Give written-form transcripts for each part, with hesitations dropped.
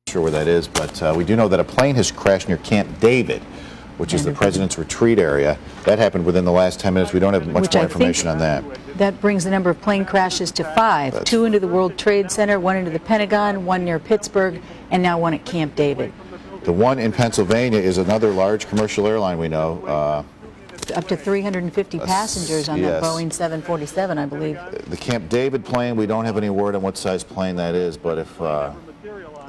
Sure where that is, but we do know that a plane has crashed near Camp David, which is the president's retreat area. That happened within the last 10 minutes. We don't have much more information on that. That brings the number of plane crashes to 5. 2 into the World Trade Center, 1 into the Pentagon, 1 near Pittsburgh, and now 1 at Camp David. The one in Pennsylvania is another large commercial airline we know. Up to 350 passengers on that Boeing 747, I believe. The Camp David plane, we don't have any word on what size plane that is, but if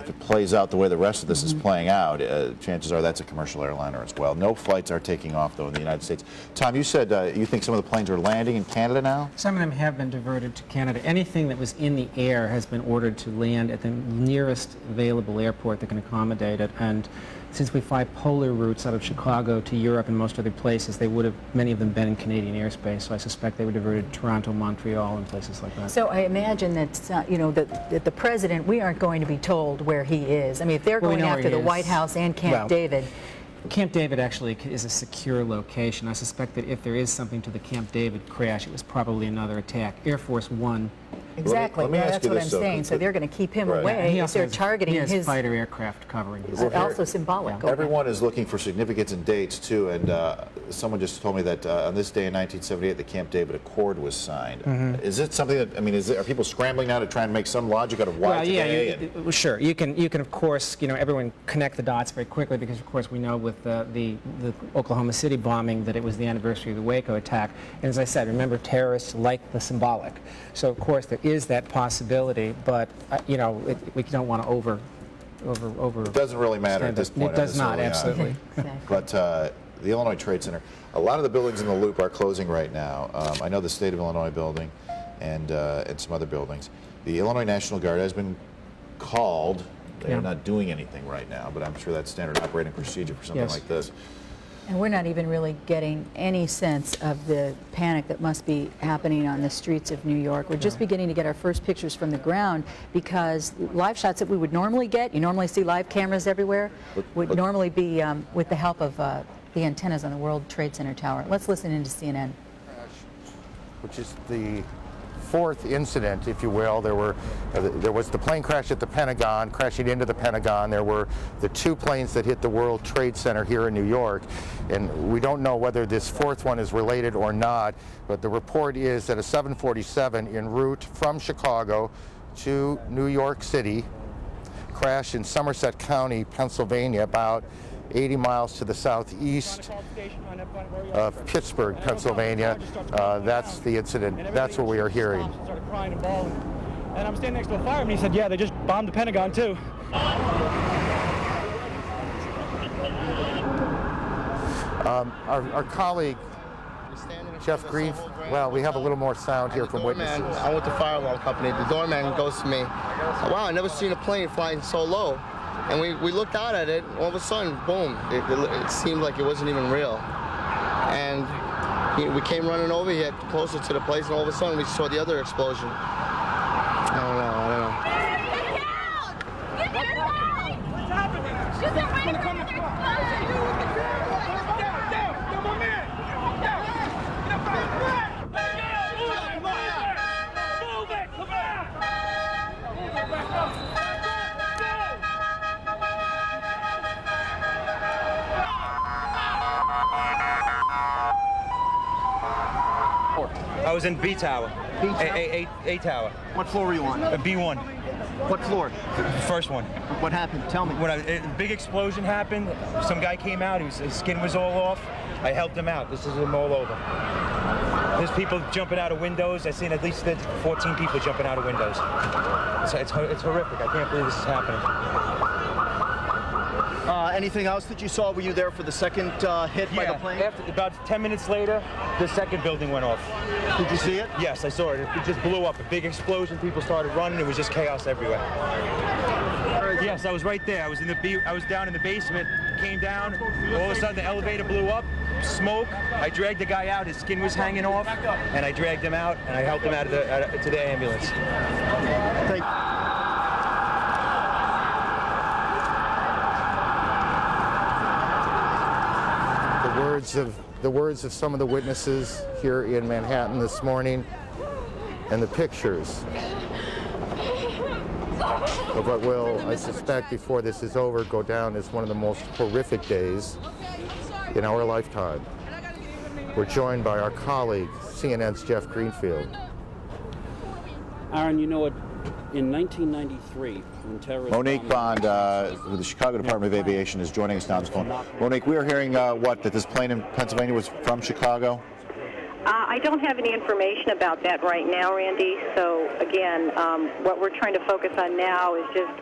it plays out the way the rest of this is playing out, chances are that's a commercial airliner as well. No flights are taking off, though, in the United States. Tom, you said you think some of the planes are landing in Canada now? Some of them have been diverted to Canada. Anything that was in the air has been ordered to land at the nearest available airport that can accommodate it. And since we fly polar routes out of Chicago to Europe and most other places, they would have, many of them, been in Canadian airspace. So I suspect they were diverted to Toronto, Montreal, and places like that. So I imagine that, you know, that the president, we aren't going to be told where he is. I mean, if they're going after the White House and Camp David. Camp David actually is a secure location. I suspect that if there is something to the Camp David crash, it was probably another attack. Air Force One. Exactly. Let me ask that's you what this, I'm saying. So they're going to keep him away if they're targeting his... He has fighter aircraft covering his... Also symbolic. Everyone is looking for significance and dates, too, and someone just told me that on this day in 1978, the Camp David Accord was signed. Is it something that, I mean, are people scrambling now to try and make some logic out of why today? Well, sure. You can, of course, you know, everyone connect the dots very quickly because, of course, we know with the Oklahoma City bombing that it was the anniversary of the Waco attack. And as I said, remember, terrorists like the symbolic. So, of course, there is that possibility, but, you know, we don't want to over. It doesn't really matter at this point. It does not, absolutely. Exactly. But the Illinois Trade Center, a lot of the buildings in the Loop are closing right now. I know the State of Illinois building and some other buildings. The Illinois National Guard has been called. They're not doing anything right now, but I'm sure that's standard operating procedure for something like this. And we're not even really getting any sense of the panic that must be happening on the streets of New York. We're just beginning to get our first pictures from the ground because live shots that we would normally get, you normally see live cameras everywhere, would normally be with the help of the antennas on the World Trade Center tower. Let's listen into CNN. Which is the fourth incident, if you will. There was the plane crash at the Pentagon, crashing into the Pentagon. There were the 2 planes that hit the World Trade Center here in New York. And we don't know whether this fourth one is related or not, but the report is that a 747 en route from Chicago to New York City crashed in Somerset County, Pennsylvania, about 80 miles to the southeast of Pittsburgh, Pennsylvania. That's the incident. That's what we are hearing. And I'm standing next to a fireman. He said, yeah, they just bombed the Pentagon, too. Our colleague, Jeff Green, well, we have a little more sound here from witnesses. I'm with the fire alarm company. The doorman goes to me, wow, I never seen a plane flying so low. And we looked out at it, all of a sudden, boom, it seemed like it wasn't even real. And we came running over here closer to the place, and all of a sudden we saw the other explosion. I don't know. Get down! Get down! What's happening? She's right I was in B Tower. A Tower. What floor were you on? B1. What floor? The first one. What happened? Tell me. When a big explosion happened, some guy came out, his skin was all off. I helped him out. This is him all over. There's people jumping out of windows. I've seen at least 14 people jumping out of windows. It's horrific. I can't believe this is happening. Anything else that you saw? Were you there for the second hit by the plane? About 10 minutes later, the second building went off. Did you see it? Yes, I saw it. It just blew up. A big explosion. People started running. It was just chaos everywhere. Yes, I was right there. I was down in the basement. Came down. All of a sudden, the elevator blew up. Smoke. I dragged the guy out. His skin was hanging off, and I dragged him out and I helped him out of to the ambulance. Thank you. The words of some of the witnesses here in Manhattan this morning, and the pictures. of what will, I suspect, before this is over, go down as one of the most horrific days in our lifetime. We're joined by our colleague, CNN's Jeff Greenfield. Aaron, you know what? In 1993, when terrorists... Monique Bond with the Chicago Department of Aviation is joining us now on the phone. Monique, we are hearing what, that this plane in Pennsylvania was from Chicago? I don't have any information about that right now, Randy. So again, what we're trying to focus on now is just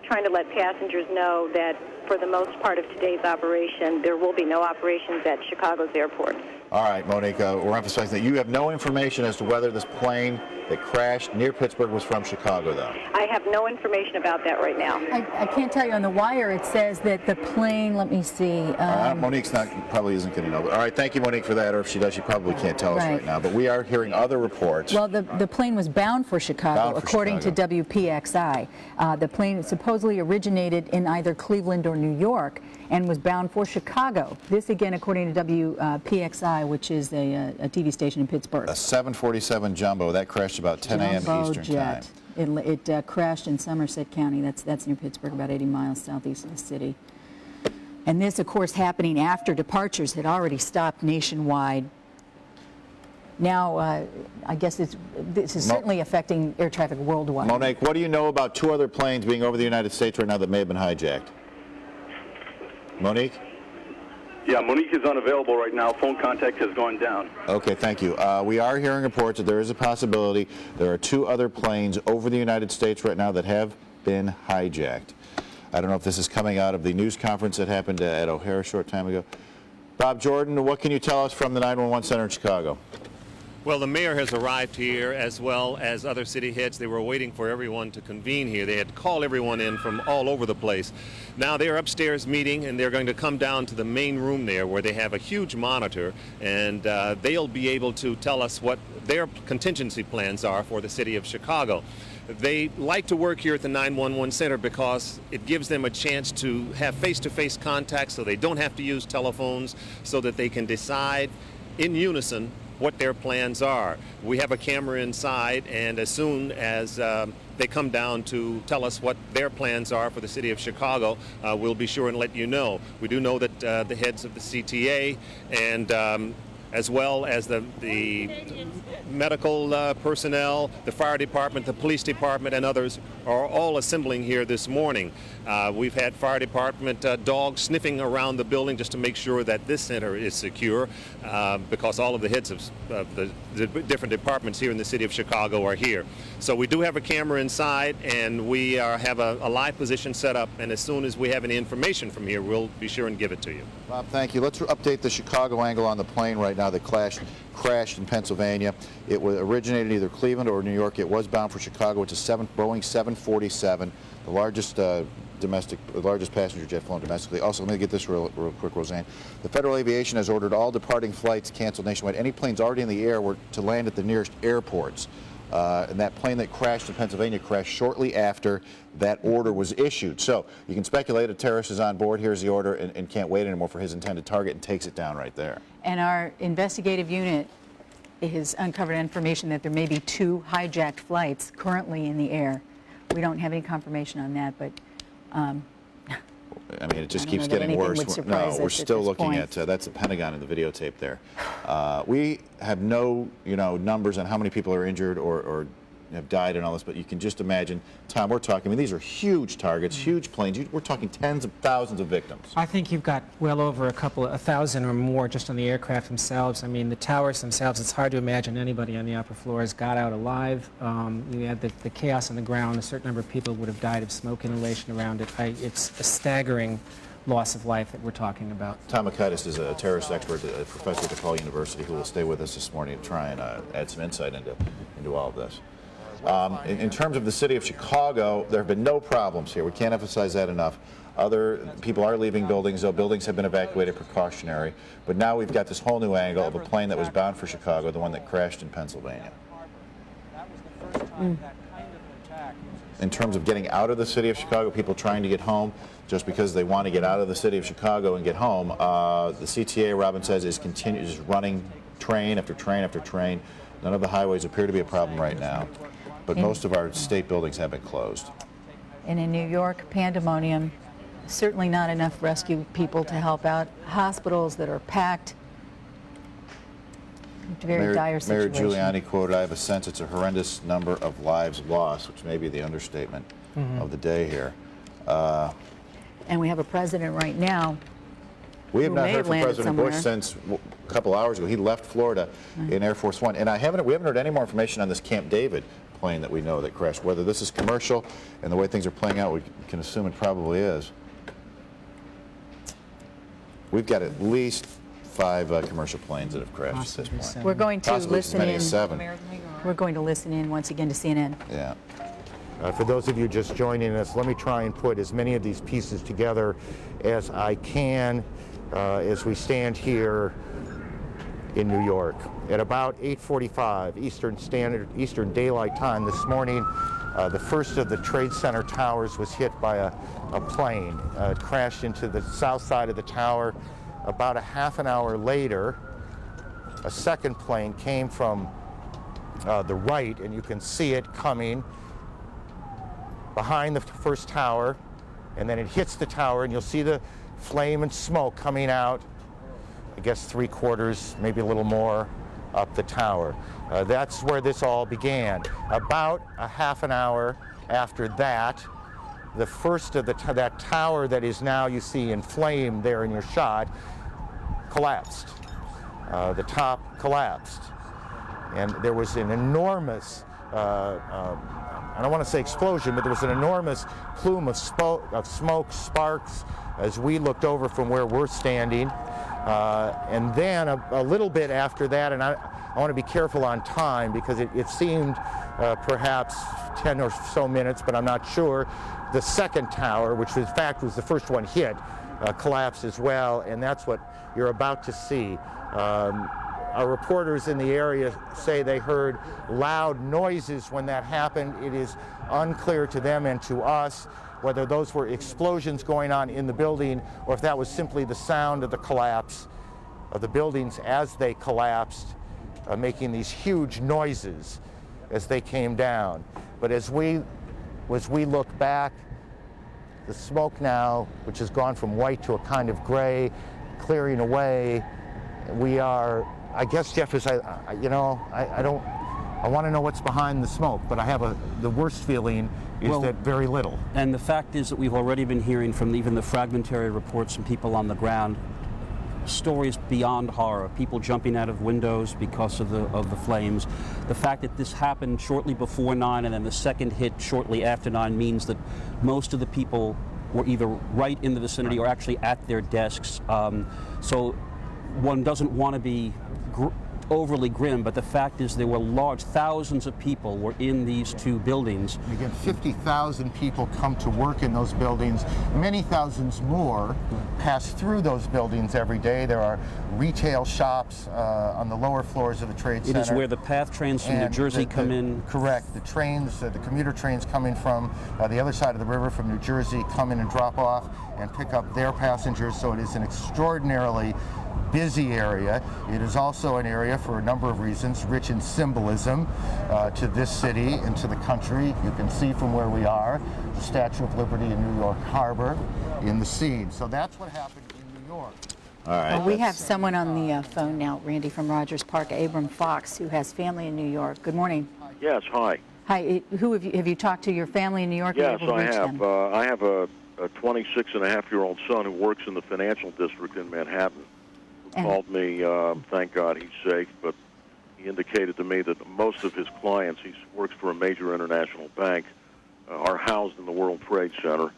trying to let passengers know that for the most part of today's operation, there will be no operations at Chicago's airports. All right, Monique, we're emphasizing that you have no information as to whether this plane that crashed near Pittsburgh was from Chicago, though. I have no information about that right now. I can't tell you. On the wire, it says that the plane, let me see. Monique's probably isn't going to know. All right, thank you, Monique, for that. Or if she does, she probably can't tell us right now. But we are hearing other reports. Well, the plane was bound for Chicago, according to WPXI. The plane supposedly originated in either Cleveland or New York and was bound for Chicago. This, again, according to WPXI, which is a TV station in Pittsburgh. A 747 Jumbo. That crashed about 10 a.m. Eastern time. It crashed in Somerset County. That's near Pittsburgh, about 80 miles southeast of the city. And this, of course, happening after departures had already stopped nationwide. Now, I guess this is certainly affecting air traffic worldwide. Monique, what do you know about two other planes being over the United States right now that may have been hijacked? Monique? Yeah, Monique is unavailable right now. Phone contact has gone down. Okay, thank you. We are hearing reports that there is a possibility there are two other planes over the United States right now that have been hijacked. I don't know if this is coming out of the news conference that happened at O'Hare a short time ago. Bob Jordan, what can you tell us from the 911 center in Chicago? Well, the mayor has arrived here as well as other city heads. They were waiting for everyone to convene here. They had called everyone in from all over the place. Now they're upstairs meeting, and they're going to come down to the main room there where they have a huge monitor, and they'll be able to tell us what their contingency plans are for the city of Chicago. They like to work here at the 911 center because it gives them a chance to have face-to-face contact so they don't have to use telephones, so that they can decide in unison what their plans are. We have a camera inside, and as soon as they come down to tell us what their plans are for the city of Chicago, we'll be sure and let you know. We do know that the heads of the CTA and as well as the medical personnel, the fire department, the police department, and others are all assembling here this morning. We've had fire department dogs sniffing around the building just to make sure that this center is secure, because all of the heads of the different departments here in the city of Chicago are here. So we do have a camera inside, and we have a live position set up, and as soon as we have any information from here, we'll be sure and give it to you. Bob, thank you. Let's update the Chicago angle on the plane right now that crashed in Pennsylvania. It was originated in either Cleveland or New York. It was bound for Chicago. It's a Boeing 747, the largest passenger jet flown domestically. Also, let me get this real quick, Roseanne. The Federal Aviation has ordered all departing flights canceled nationwide. Any planes already in the air were to land at the nearest airports. And that plane that crashed in Pennsylvania crashed shortly after that order was issued. So you can speculate a terrorist is on board, here's the order, and can't wait anymore for his intended target, and takes it down right there. And our investigative unit has uncovered information that there may be two hijacked flights currently in the air. We don't have any confirmation on that, but I mean, it just keeps getting worse. No, we're still looking at that's the Pentagon in the videotape there. We have no, numbers on how many people are injured or have died and all this, but you can just imagine, Tom, we're talking, I mean, these are huge targets, huge planes. We're talking tens of thousands of victims. I think you've got well over 1,000 or more just on the aircraft themselves. I mean, the towers themselves, it's hard to imagine anybody on the upper floors got out alive. You had the chaos on the ground. A certain number of people would have died of smoke inhalation around it. It's a staggering loss of life that we're talking about. Tom Akitis is a terrorist expert, a professor at DePaul University, who will stay with us this morning to try and add some insight into all of this. In terms of the city of Chicago, there have been no problems here. We can't emphasize that enough. Other people are leaving buildings, though buildings have been evacuated precautionary. But now we've got this whole new angle of a plane that was bound for Chicago, the one that crashed in Pennsylvania. In terms of getting out of the city of Chicago, people trying to get home just because they want to get out of the city of Chicago and get home, the CTA, Robin says, is running train after train after train. None of the highways appear to be a problem right now, but most of our state buildings have been closed. And in New York, pandemonium. Certainly not enough rescue people to help out. Hospitals that are packed. Very dire situation. Mayor Giuliani quoted, "I have a sense it's a horrendous number of lives lost," which may be the understatement of the day here. And we have a president right now. We have not heard from President somewhere. Bush since a couple hours ago. He left Florida in Air Force One. And we haven't heard any more information on this Camp David plane that we know that crashed. Whether this is commercial and the way things are playing out, we can assume it probably is. We've got at least 5 commercial planes that have crashed at this point. We're going to Possibly listen as many in. as 7. We're going to listen in once again to CNN. Yeah. For those of you just joining us, let me try and put as many of these pieces together as I can as we stand here in New York. At about 8:45 Eastern Daylight Time this morning, the first of the Trade Center towers was hit by a plane. It crashed into the south side of the tower. About a half an hour later, a second plane came from the right, and you can see it coming behind the first tower, and then it hits the tower, and you'll see the flame and smoke coming out, I guess 3/4, maybe a little more, up the tower. That's where this all began. About a half an hour after that, the first of that tower that is now you see in flame there in your shot collapsed. The top collapsed, and there was an enormous I don't want to say explosion, but there was an enormous plume of smoke, sparks, as we looked over from where we're standing. And then a little bit after that, and I want to be careful on time because it seemed perhaps 10 or so minutes, but I'm not sure. The second tower, which in fact was the first one hit, collapsed as well, and that's what you're about to see. Our reporters in the area say they heard loud noises when that happened. It is unclear to them and to us whether those were explosions going on in the building or if that was simply the sound of the collapse of the buildings as they collapsed, making these huge noises as they came down. But as we look back, the smoke now, which has gone from white to a kind of gray, clearing away, we are, I guess, Jeff, I want to know what's behind the smoke, but I have the worst feeling is that very little. And the fact is that we've already been hearing from even the fragmentary reports from people on the ground, stories beyond horror, people jumping out of windows because of the flames. The fact that this happened shortly before 9 and then the second hit shortly after 9 means that most of the people were either right in the vicinity or actually at their desks. So one doesn't want to be overly grim, but the fact is there were thousands of people were in these two buildings. Again, 50,000 people come to work in those buildings. Many thousands more pass through those buildings every day. There are retail shops on the lower floors of the Trade Center. It is where the PATH trains from New Jersey come in. Correct. The trains, the commuter trains coming from the other side of the river from New Jersey come in and drop off and pick up their passengers. So it is an extraordinarily busy area. It is also an area, for a number of reasons, rich in symbolism to this city and to the country. You can see from where we are the Statue of Liberty in New York Harbor in the scene. So that's what happened in New York. All right. We have someone on the phone now, Randy, from Rogers Park, Abram Fox, who has family in New York. Good morning. Yes, hi. Hi. Who have you talked to your family in New York? Yes, I have. I have a 26-and-a-half-year-old son who works in the financial district in Manhattan. Called me, thank God he's safe, but he indicated to me that most of his clients, he works for a major international bank, are housed in the World Trade Center.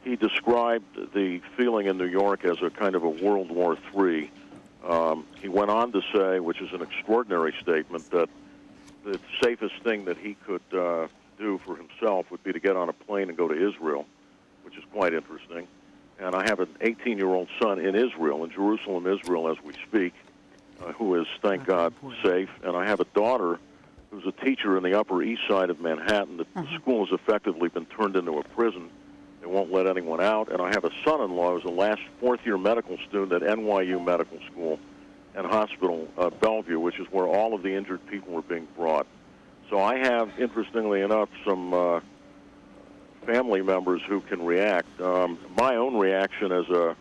He described the feeling in New York as a kind of a World War III. He went on to say, which is an extraordinary statement, that the safest thing that he could do for himself would be to get on a plane and go to Israel, which is quite interesting. And I have an 18-year-old son in Israel, in Jerusalem, Israel, as we speak, who is, thank God, safe. And I have a daughter who's a teacher in the Upper East Side of Manhattan. The school has effectively been turned into a prison. They won't let anyone out. And I have a son-in-law who's a last fourth-year medical student at NYU Medical School and Hospital Bellevue, which is where all of the injured people were being brought. So I have, interestingly enough, some family members who can react. My own reaction as a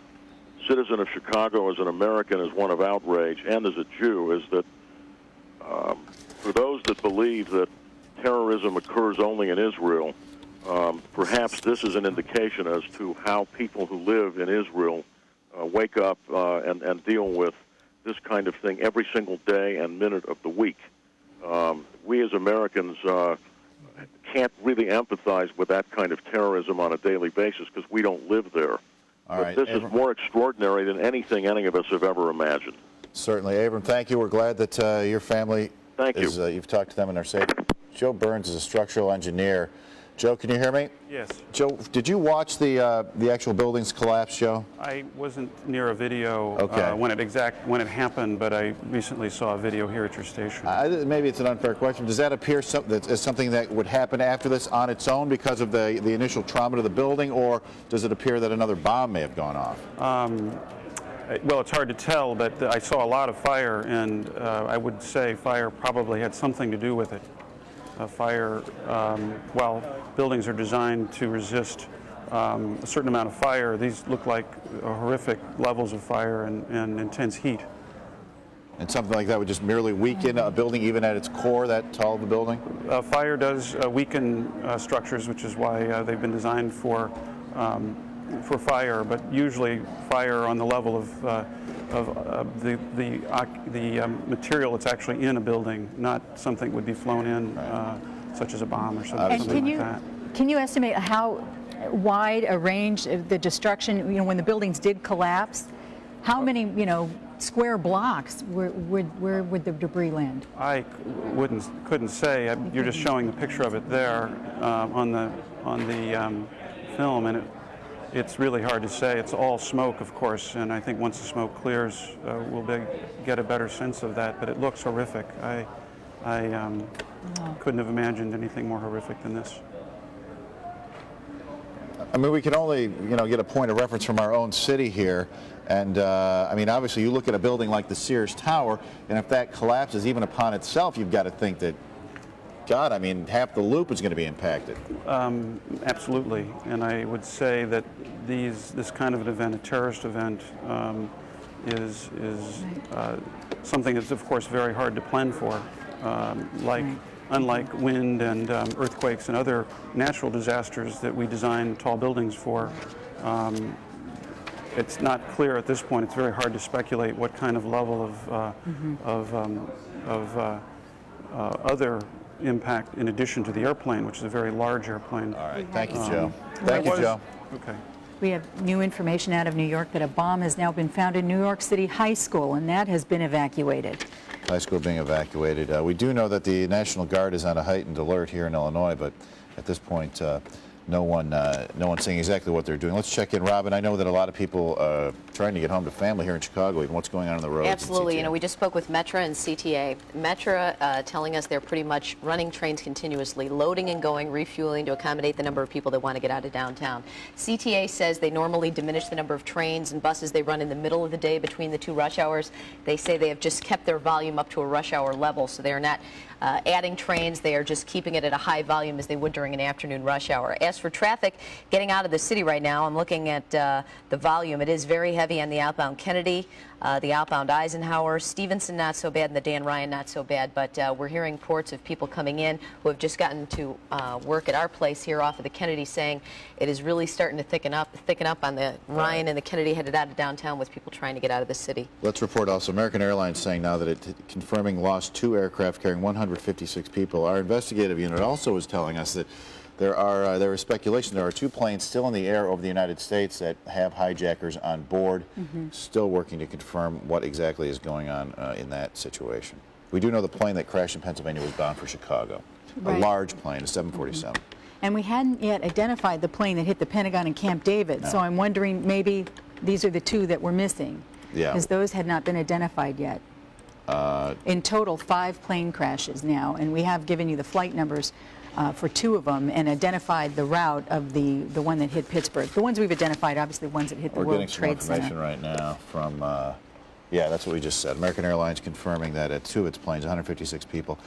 citizen of Chicago, as an American, as one of outrage, and as a Jew, is that for those that believe that terrorism occurs only in Israel, perhaps this is an indication as to how people who live in Israel wake up and deal with this kind of thing every single day and minute of the week. We as Americans can't really empathize with that kind of terrorism on a daily basis because we don't live there. But this is more extraordinary than anything any of us have ever imagined. Certainly, Abram, thank you. We're glad that your family you've talked to them and are safe. Joe Burns is a structural engineer. Joe, can you hear me? Yes. Joe, did you watch the actual buildings collapse, Joe? I wasn't near a video when it happened, but I recently saw a video here at your station. Maybe it's an unfair question. Does that appear as something that would happen after this on its own because of the initial trauma to the building, or does it appear that another bomb may have gone off? Well, it's hard to tell, but I saw a lot of fire, and I would say fire probably had something to do with it. Fire, while buildings are designed to resist a certain amount of fire, these look like horrific levels of fire and intense heat. And something like that would just merely weaken a building even at its core, that tall of a building? Fire does weaken structures, which is why they've been designed for fire, but usually fire on the level of the material that's actually in a building, not something that would be flown in, such as a bomb or something, like that. Can you estimate how wide a range of the destruction, when the buildings did collapse, how many, square blocks where would the debris land? I couldn't say. You're just showing the picture of it there on the film, and it's really hard to say. It's all smoke, of course, and I think once the smoke clears, we'll get a better sense of that. But it looks horrific. I couldn't have imagined anything more horrific than this. I mean, we can only, get a point of reference from our own city here. And, obviously you look at a building like the Sears Tower, and if that collapses even upon itself, you've got to think that, God, half the loop is going to be impacted. Absolutely. And I would say that this kind of an event, a terrorist event, is something that's, of course, very hard to plan for. Unlike wind and earthquakes and other natural disasters that we design tall buildings for, it's not clear at this point. It's very hard to speculate what kind of level of other impact in addition to the airplane, which is a very large airplane. All right. Thank you, Joe. Thank you, Joe. Okay. We have new information out of New York that a bomb has now been found in New York City High School, and that has been evacuated. High school being evacuated. We do know that the National Guard is on a heightened alert here in Illinois, but at this point, no one's saying exactly what they're doing. Let's check in, Robin. I know that a lot of people are trying to get home to family here in Chicago, even what's going on the roads. Absolutely. We just spoke with Metra and CTA. Metra telling us they're pretty much running trains continuously, loading and going, refueling to accommodate the number of people that want to get out of downtown. CTA says they normally diminish the number of trains and buses they run in the middle of the day between the two rush hours. They say they have just kept their volume up to a rush hour level, so they are not adding trains. They are just keeping it at a high volume as they would during an afternoon rush hour. As for traffic getting out of the city right now, I'm looking at the volume. It is very heavy on the outbound Kennedy, the outbound Eisenhower, Stevenson not so bad, and the Dan Ryan not so bad, but we're hearing reports of people coming in who have just gotten to work at our place here off of the Kennedy saying it is really starting to thicken up on the Ryan and the Kennedy headed out of downtown with people trying to get out of the city. Let's report also American Airlines saying now that it confirming lost 2 aircraft carrying 156 people. Our investigative unit also is telling us that there is speculation there are 2 planes still in the air over the United States that have hijackers on board. Still working to confirm what exactly is going on in that situation. We do know the plane that crashed in Pennsylvania was bound for Chicago. Right. A large plane, a 747. And we hadn't yet identified the plane that hit the Pentagon and Camp David, so I'm wondering maybe these are the 2 that we're missing. Yeah. Because those had not been identified yet. In total, 5 plane crashes now, and we have given you the flight numbers for 2 of them and identified the route of the one that hit Pittsburgh. The ones we've identified, obviously, the ones that hit the World Trade Center. We're getting some information right now from Yeah, that's what we just said. American Airlines confirming that at 2 of its planes, 156 people.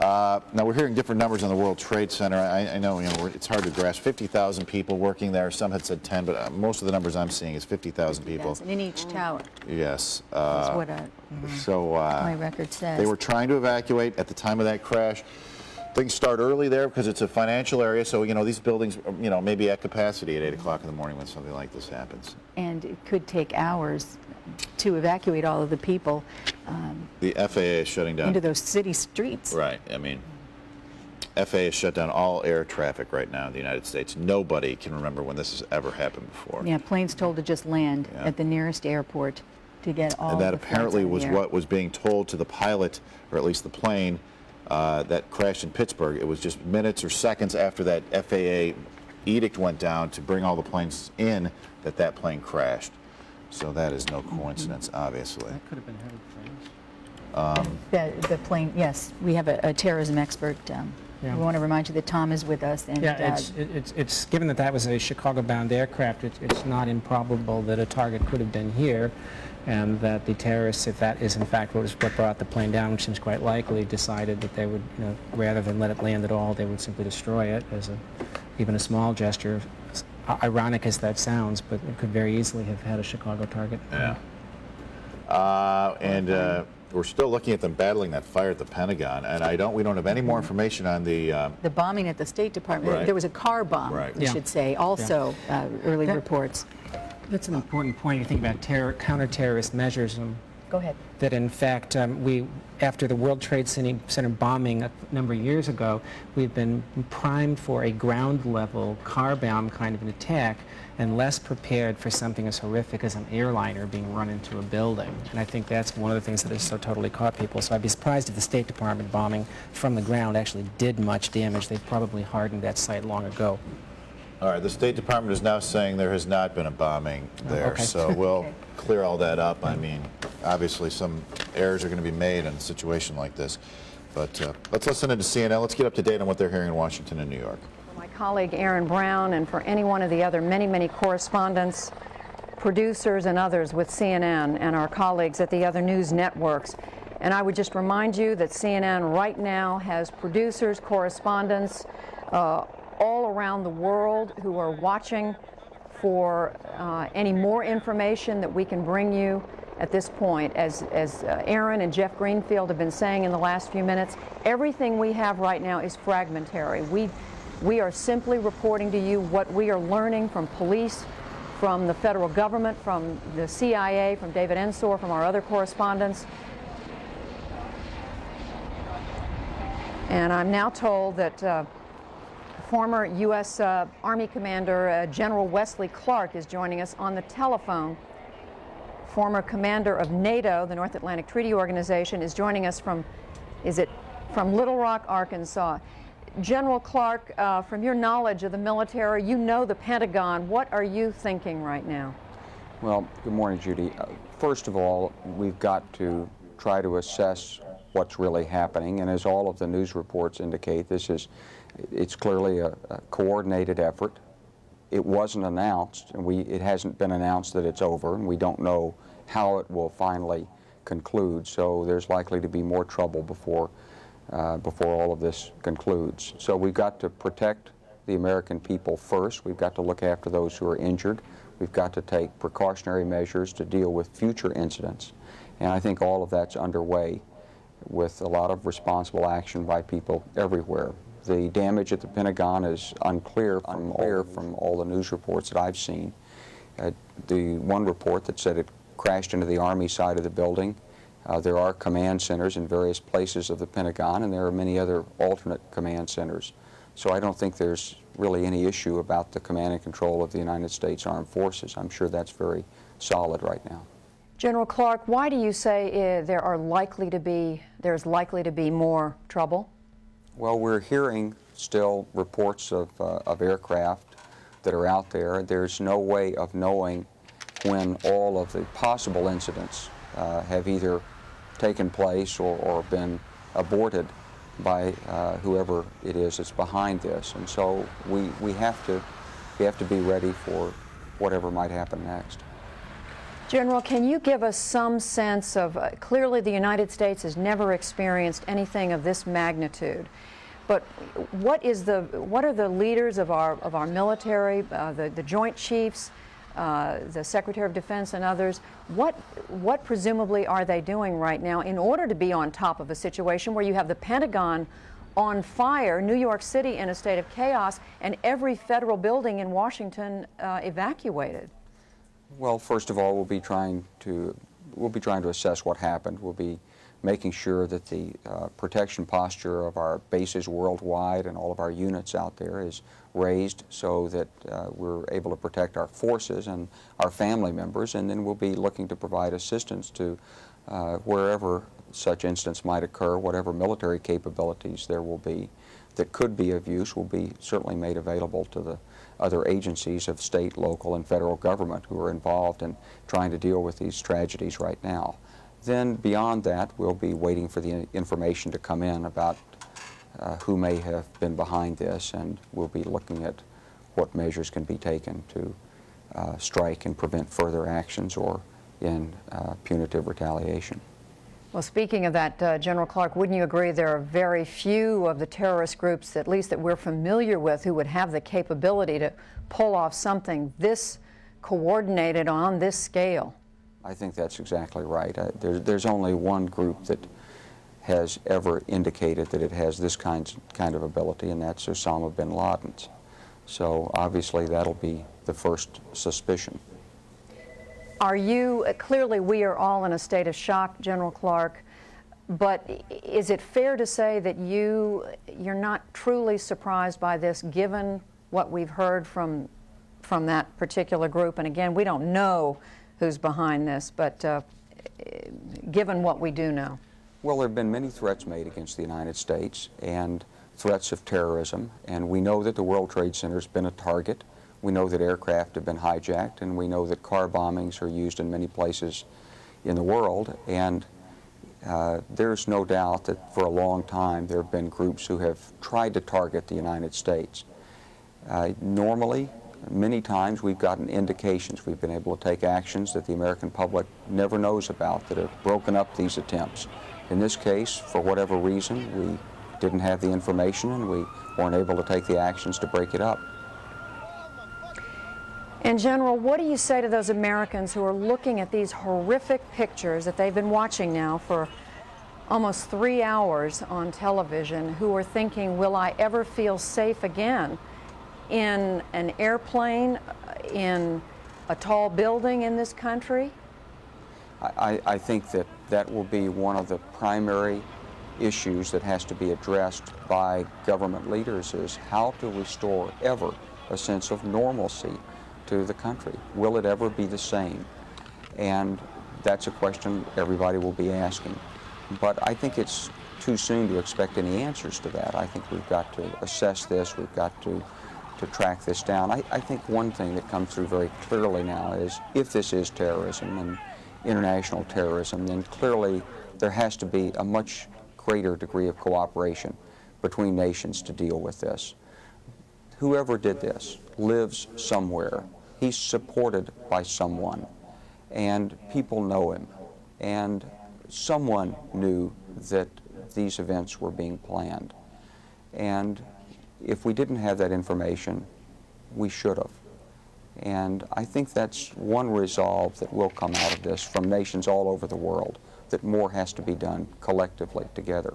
Now, we're hearing different numbers on the World Trade Center. I know, it's hard to grasp. 50,000 people working there. Some had said 10, but most of the numbers I'm seeing is 50,000 people. In each tower. Yes. That's what my record says. They were trying to evacuate at the time of that crash. Things start early there because it's a financial area, so these buildings, may be at capacity at 8 o'clock in the morning when something like this happens. And it could take hours to evacuate all of the people. The FAA is shutting down into those city streets. Right. FAA has shut down all air traffic right now in the United States. Nobody can remember when this has ever happened before. Yeah, planes told to just land at the nearest airport to get all. And that the apparently was air. what was being told to the pilot, or at least the plane, that crashed in Pittsburgh. It was just minutes or seconds after that FAA edict went down to bring all the planes in that plane crashed. So that is no coincidence, obviously. That could have been headed for The plane, yes. We have a terrorism expert. We want to remind you that Tom is with us. And, it's given that was a Chicago-bound aircraft, it's not improbable that a target could have been here, and that the terrorists, if that is in fact what brought the plane down, which seems quite likely, decided that they would, rather than let it land at all, they would simply destroy it as even a small gesture. Ironic as that sounds, but it could very easily have had a Chicago target. Yeah. We're still looking at them battling that fire at the Pentagon, and we don't have any more information on the bombing at the State Department. Right. There was a car bomb, we should say, also early reports. That's an important point. You think about counter-terrorist measures. Go ahead. That in fact, after the World Trade Center bombing a number of years ago, we've been primed for a ground-level car bomb kind of an attack, and less prepared for something as horrific as an airliner being run into a building. And I think that's one of the things that has so totally caught people. So I'd be surprised if the State Department bombing from the ground actually did much damage. They've probably hardened that site long ago. All right, the State Department is now saying there has not been a bombing there, so we'll clear all that up. Obviously some errors are going to be made in a situation like this. But let's listen into CNN. Let's get up to date on what they're hearing in Washington and New York. For my colleague Aaron Brown, and for any one of the other many correspondents, producers, and others with CNN, and our colleagues at the other news networks. And I would just remind you that CNN right now has producers, correspondents, all around the world who are watching for any more information that we can bring you at this point. As Aaron and Jeff Greenfield have been saying in the last few minutes, everything we have right now is fragmentary. We are simply reporting to you what we are learning from police, from the federal government, from the CIA, from David Ensor, from our other correspondents. And I'm now told that former U.S. Army Commander General Wesley Clark is joining us on the telephone. Former commander of NATO, the North Atlantic Treaty Organization, is joining us from Little Rock, Arkansas. General Clark, from your knowledge of the military, you know the Pentagon. What are you thinking right now? Well, good morning, Judy. First of all, we've got to try to assess what's really happening, and as all of the news reports indicate, it's clearly a coordinated effort. It wasn't announced, and it hasn't been announced that it's over, and we don't know how it will finally conclude, so there's likely to be more trouble before all of this concludes. So we've got to protect the American people first. We've got to look after those who are injured. We've got to take precautionary measures to deal with future incidents, and I think all of that's underway with a lot of responsible action by people everywhere. The damage at the Pentagon is unclear from all the news reports that I've seen. The one report that said it crashed into the Army side of the building. There are command centers in various places of the Pentagon, and there are many other alternate command centers. So I don't think there's really any issue about the command and control of the United States Armed Forces. I'm sure that's very solid right now. General Clark, why do you say there's likely to be more trouble? Well, we're hearing still reports of aircraft that are out there. There's no way of knowing when all of the possible incidents have either taken place or been aborted by whoever it is that's behind this. And so we have to be ready for whatever might happen next. General, can you give us some sense of, clearly the United States has never experienced anything of this magnitude, but what are the leaders of our military, the Joint Chiefs, the Secretary of Defense and others, what presumably are they doing right now in order to be on top of a situation where you have the Pentagon on fire, New York City in a state of chaos, and every federal building in Washington evacuated? Well, first of all, we'll be trying to assess what happened. We'll be making sure that the protection posture of our bases worldwide and all of our units out there is raised so that we're able to protect our forces and our family members, and then we'll be looking to provide assistance to wherever such incidents might occur. Whatever military capabilities there will be that could be of use will be certainly made available to the other agencies of state, local, and federal government who are involved in trying to deal with these tragedies right now. Then beyond that, we'll be waiting for the information to come in about who may have been behind this, and we'll be looking at what measures can be taken to strike and prevent further actions or in punitive retaliation. Well, speaking of that, General Clark, wouldn't you agree there are very few of the terrorist groups, at least that we're familiar with, who would have the capability to pull off something this coordinated on this scale? I think that's exactly right. There's only one group that has ever indicated that it has this kind of ability, and that's Osama bin Laden's. So obviously that'll be the first suspicion. Are you, clearly we are all in a state of shock, General Clark, but is it fair to say that you're not truly surprised by this given what we've heard from that particular group? And again, we don't know who's behind this, but given what we do know. Well, there have been many threats made against the United States and threats of terrorism, and we know that the World Trade Center has been a target. We know that aircraft have been hijacked, and we know that car bombings are used in many places in the world, and there's no doubt that for a long time there have been groups who have tried to target the United States. Normally, many times we've gotten indications, we've been able to take actions that the American public never knows about that have broken up these attempts. In this case, for whatever reason, we didn't have the information and we weren't able to take the actions to break it up. And General, what do you say to those Americans who are looking at these horrific pictures that they've been watching now for almost 3 hours on television, who are thinking, will I ever feel safe again in an airplane, in a tall building in this country? I think that will be one of the primary issues that has to be addressed by government leaders, is how to restore ever a sense of normalcy to the country. Will it ever be the same? And that's a question everybody will be asking. But I think it's too soon to expect any answers to that. I think we've got to assess this, we've got to track this down. I think one thing that comes through very clearly now is if this is terrorism and international terrorism, then clearly there has to be a much greater degree of cooperation between nations to deal with this. Whoever did this lives somewhere. He's supported by someone, and people know him, and someone knew that these events were being planned. And if we didn't have that information, we should have. And I think that's one resolve that will come out of this from nations all over the world, that more has to be done collectively together.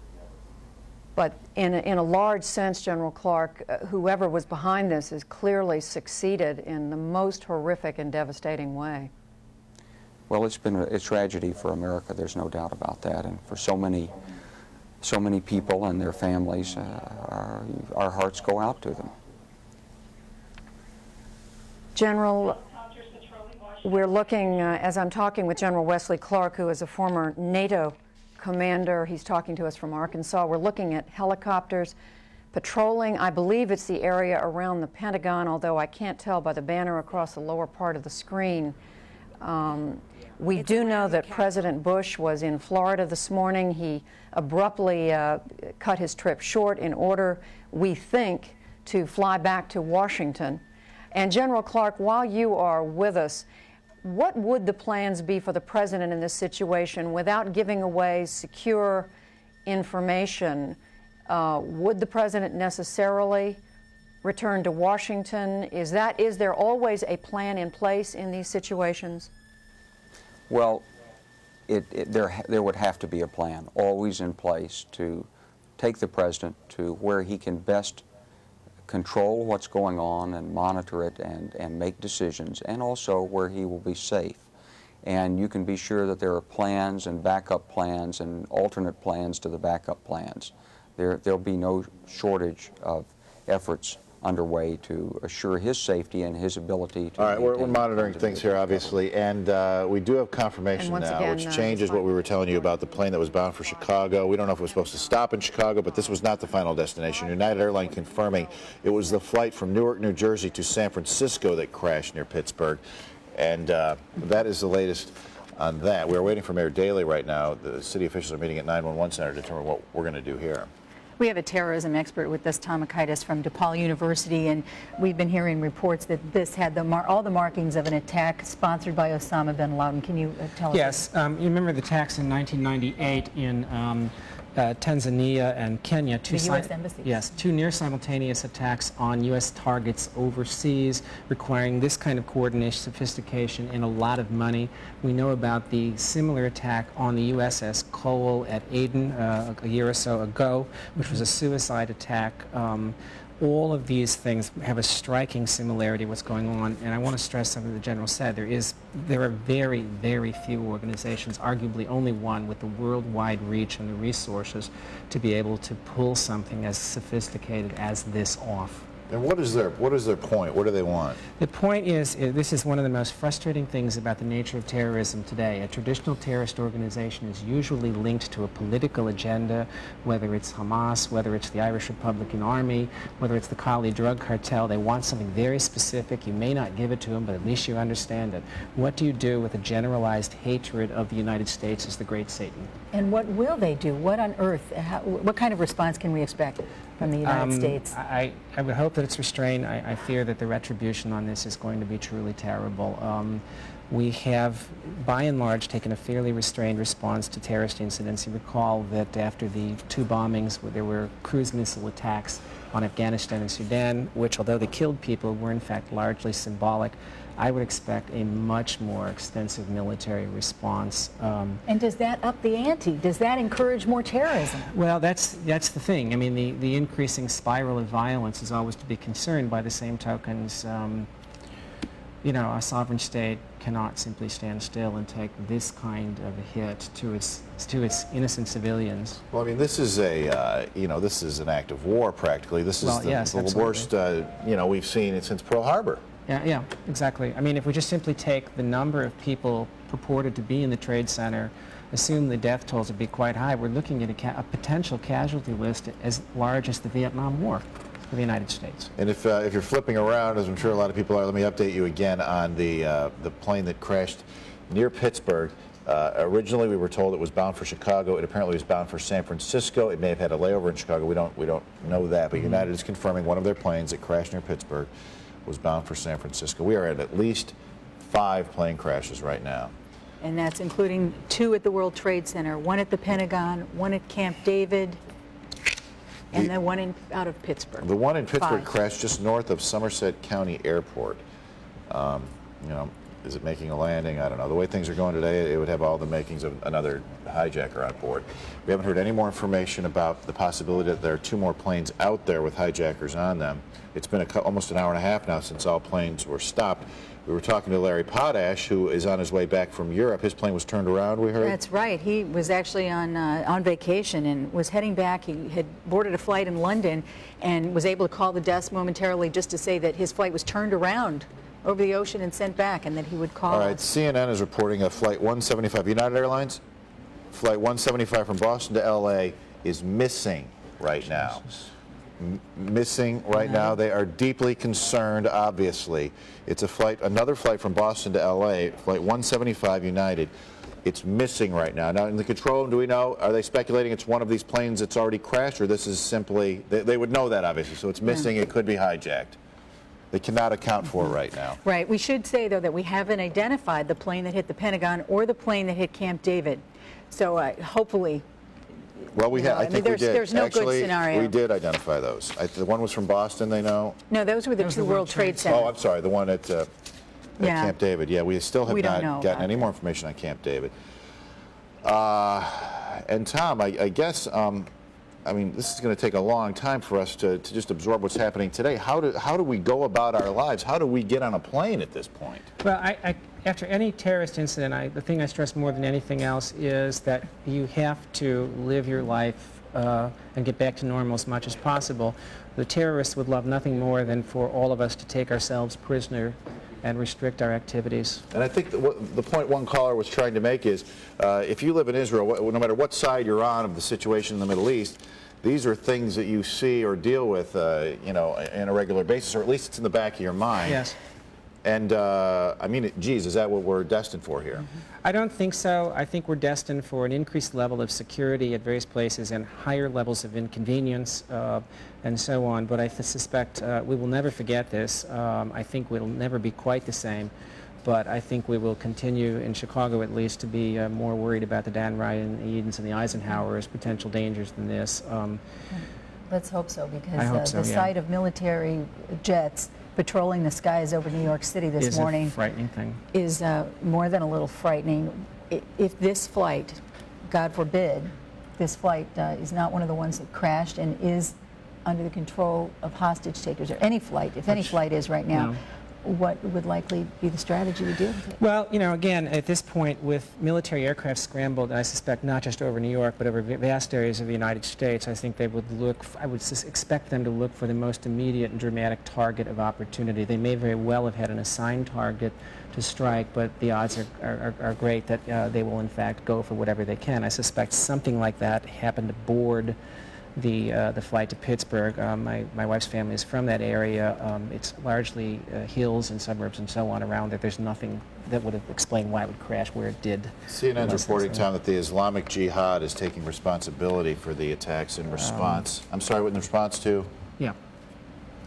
But in a large sense, General Clark, whoever was behind this has clearly succeeded in the most horrific and devastating way. Well, it's been a tragedy for America, there's no doubt about that, and for so many people and their families, our hearts go out to them. General, we're looking, as I'm talking with General Wesley Clark, who is a former NATO commander. He's talking to us from Arkansas. We're looking at helicopters patrolling. I believe it's the area around the Pentagon, although I can't tell by the banner across the lower part of the screen. We do know that President Bush was in Florida this morning. He abruptly cut his trip short in order, we think, to fly back to Washington. And General Clark, while you are with us, what would the plans be for the president in this situation without giving away secure information? Would the president necessarily return to Washington? Is there always a plan in place in these situations? Well, there would have to be a plan always in place to take the president to where he can best control what's going on and monitor it and make decisions, and also where he will be safe. And you can be sure that there are plans and backup plans and alternate plans to the backup plans. There'll be no shortage of efforts underway to assure his safety and his ability to... All right, we're monitoring things here, obviously, and we do have confirmation now, which changes what we were telling you about the plane that was bound for Chicago. We don't know if it was supposed to stop in Chicago, but this was not the final destination. United Airlines confirming it was the flight from Newark, New Jersey to San Francisco that crashed near Pittsburgh, and that is the latest on that. We're waiting for Mayor Daley right now. The city officials are meeting at 911 Center to determine what we're going to do here. We have a terrorism expert with us, Tom Akaitis from DePaul University, and we've been hearing reports that this had all the markings of an attack sponsored by Osama bin Laden. Can you tell us? Yes. You remember the attacks in 1998 in Tanzania and Kenya. The U.S. embassies. Yes, two near simultaneous attacks on U.S. targets overseas, requiring this kind of coordination, sophistication, and a lot of money. We know about the similar attack on the USS Cole at Aden a year or so ago, which was a suicide attack. All of these things have a striking similarity what's going on, and I want to stress something the General said. There are very, very few organizations, arguably only one, with the worldwide reach and the resources to be able to pull something as sophisticated as this off. And what is their point? What do they want? The point is, this is one of the most frustrating things about the nature of terrorism today. A traditional terrorist organization is usually linked to a political agenda, whether it's Hamas, whether it's the Irish Republican Army, whether it's the Cali drug cartel. They want something very specific. You may not give it to them, but at least you understand it. What do you do with a generalized hatred of the United States as the great Satan? And what will they do? What on earth? What kind of response can we expect from the United States? I would hope that it's restrained. I fear that the retribution on this is going to be truly terrible. We have, by and large, taken a fairly restrained response to terrorist incidents. You recall that after the two bombings, there were cruise missile attacks on Afghanistan and Sudan, which, although they killed people, were in fact largely symbolic. I would expect a much more extensive military response. And does that up the ante? Does that encourage more terrorism? Well, that's the thing. I mean, the increasing spiral of violence is always to be concerned. By the same tokens, you know, a sovereign state cannot simply stand still and take this kind of a hit to its innocent civilians. Well, I mean, this is this is an act of war practically. This is the worst we've seen since Pearl Harbor. Yeah, exactly. I mean, if we just simply take the number of people purported to be in the Trade Center, assume the death tolls would be quite high, we're looking at a potential casualty list as large as the Vietnam War for the United States. And if you're flipping around, as I'm sure a lot of people are, let me update you again on the plane that crashed near Pittsburgh. Originally, we were told it was bound for Chicago. It apparently was bound for San Francisco. It may have had a layover in Chicago. We don't know that, but United is confirming one of their planes that crashed near Pittsburgh was bound for San Francisco. We are at least 5 plane crashes right now. And that's including 2 at the World Trade Center, 1 at the Pentagon, 1 at Camp David, and then 1 out of Pittsburgh. The one in Pittsburgh crashed just north of Somerset County Airport. Is it making a landing? I don't know. The way things are going today, it would have all the makings of another hijacker on board. We haven't heard any more information about the possibility that there are 2 more planes out there with hijackers on them. It's been almost an hour and a half now since all planes were stopped. We were talking to Larry Potash, who is on his way back from Europe. His plane was turned around, we heard? That's right. He was actually on vacation and was heading back. He had boarded a flight in London and was able to call the desk momentarily just to say that his flight was turned around over the ocean and sent back, and that he would call. All right, CNN is reporting a Flight 175, United Airlines, Flight 175 from Boston to L.A. is missing right now. Missing right now. They are deeply concerned, obviously. It's another flight from Boston to L.A., Flight 175 United. It's missing right now. Now, in the control room, do we know, are they speculating it's one of these planes that's already crashed, or this is simply, they would know that, obviously, so it's missing, it could be hijacked. they cannot account for right now. Right. We should say, though, that we haven't identified the plane that hit the Pentagon or the plane that hit Camp David. So hopefully... Well, I think we did. There's no Actually, good scenario. we did identify those. The one was from Boston, they know? No, those were the two World Trade Center. Oh, I'm sorry, the one at Camp David. Yeah, we still have not gotten any more information on Camp David. And Tom, I guess, I mean, this is going to take a long time for us to just absorb what's happening today. How do we go about our lives? How do we get on a plane at this point? Well, after any terrorist incident, the thing I stress more than anything else is that you have to live your life and get back to normal as much as possible. The terrorists would love nothing more than for all of us to take ourselves prisoner and restrict our activities. And I think the point one caller was trying to make is, if you live in Israel, no matter what side you're on of the situation in the Middle East, these are things that you see or deal with, you know, on a regular basis, or at least it's in the back of your mind. Yes. And I mean, geez, is that what we're destined for here? I don't think so. I think we're destined for an increased level of security at various places and higher levels of inconvenience and so on. But I suspect we will never forget this. I think we'll never be quite the same. But I think we will continue, in Chicago at least, to be more worried about the Dan Ryan, the Edens, and the Eisenhowers' potential dangers than this. Let's hope so, because the sight of military jets patrolling the skies over New York City this morning is a frightening thing. Is more than a little frightening. If this flight, God forbid, this flight is not one of the ones that crashed and is under the control of hostage takers, or any flight, if any flight is right now, what would likely be the strategy to deal with it? Well, you know, again, at this point, with military aircraft scrambled, I suspect not just over New York, but over vast areas of the United States, I think they would look, I would expect them to look for the most immediate and dramatic target of opportunity. They may very well have had an assigned target to strike, but the odds are great that they will, in fact, go for whatever they can. I suspect something like that happened aboard the flight to Pittsburgh. My wife's family is from that area. It's largely hills and suburbs and so on around there. There's nothing that would have explained why it would crash where it did. CNN's reporting, Tom, that the Islamic Jihad is taking responsibility for the attacks in response. I'm sorry, what in response to? Yeah.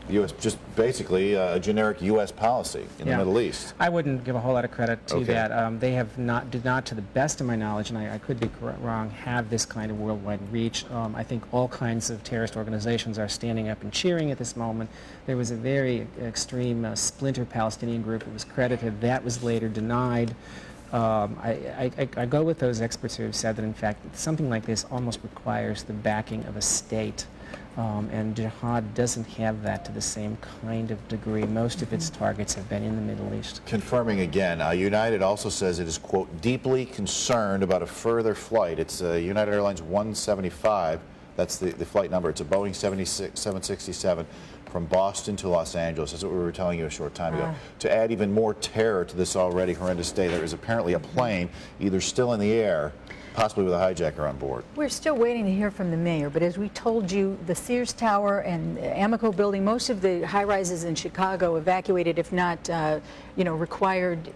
U.S. just basically a generic U.S. policy in the Middle East. I wouldn't give a whole lot of credit to that. They have did not, to the best of my knowledge, and I could be wrong, have this kind of worldwide reach. I think all kinds of terrorist organizations are standing up and cheering at this moment. There was a very extreme splinter Palestinian group that was credited. That was later denied. I go with those experts who have said that, in fact, something like this almost requires the backing of a state. And jihad doesn't have that to the same kind of degree. Most of its targets have been in the Middle East. Confirming again, United also says it is, quote, deeply concerned about a further flight. It's United Airlines 175. That's the flight number. It's a Boeing 767 from Boston to Los Angeles. That's what we were telling you a short time ago. To add even more terror to this already horrendous day, there is apparently a plane either still in the air, possibly with a hijacker on board. We're still waiting to hear from the mayor, but as we told you, the Sears Tower and Amoco building, most of the high-rises in Chicago evacuated, if not, required.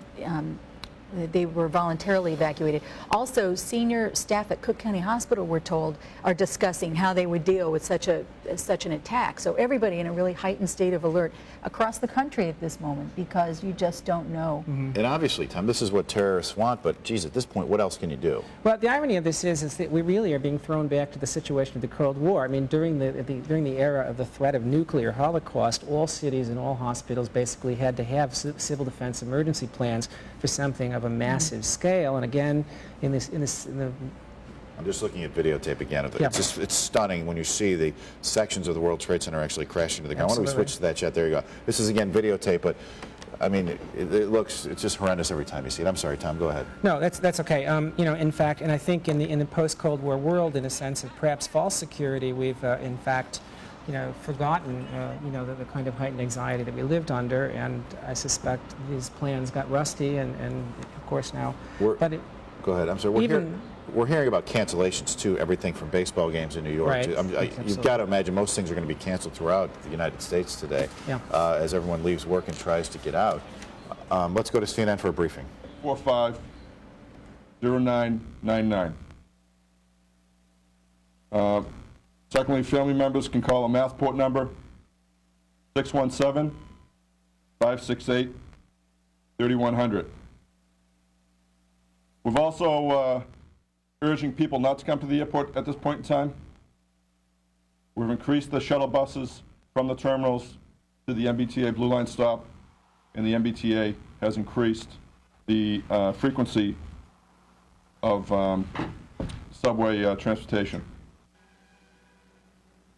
They were voluntarily evacuated. Also, senior staff at Cook County Hospital, we're told, are discussing how they would deal with such an attack. So everybody in a really heightened state of alert across the country at this moment, because you just don't know. And obviously, Tom, this is what terrorists want, but geez, at this point, what else can you do? Well, the irony of this is that we really are being thrown back to the situation of the Cold War. I mean, during the era of the threat of nuclear holocaust, all cities and all hospitals basically had to have civil defense emergency plans for something of a massive scale. And again, in the I'm just looking at videotape again of it. It's stunning when you see the sections of the World Trade Center actually crashing to the ground. Why don't we switch to that shot? There you go. This is again videotape, but I mean, it's just horrendous every time you see it. I'm sorry, Tom, go ahead. No, that's okay. In fact, and I think in the post-Cold War world, in a sense of perhaps false security, we've in fact, forgotten, the kind of heightened anxiety that we lived under, and I suspect these plans got rusty, and of course now. Go ahead. I'm sorry. We're hearing about cancellations too. Everything from baseball games in New York. Right. You've got to imagine most things are going to be canceled throughout the United States today, as everyone leaves work and tries to get out. Let's go to CNN for a briefing. 450999. Secondly, family members can call a Mathport number 617 568 3100. We've also urging people not to come to the airport at this point in time. We've increased the shuttle buses from the terminals to the MBTA Blue Line stop, and the MBTA has increased the frequency of subway transportation.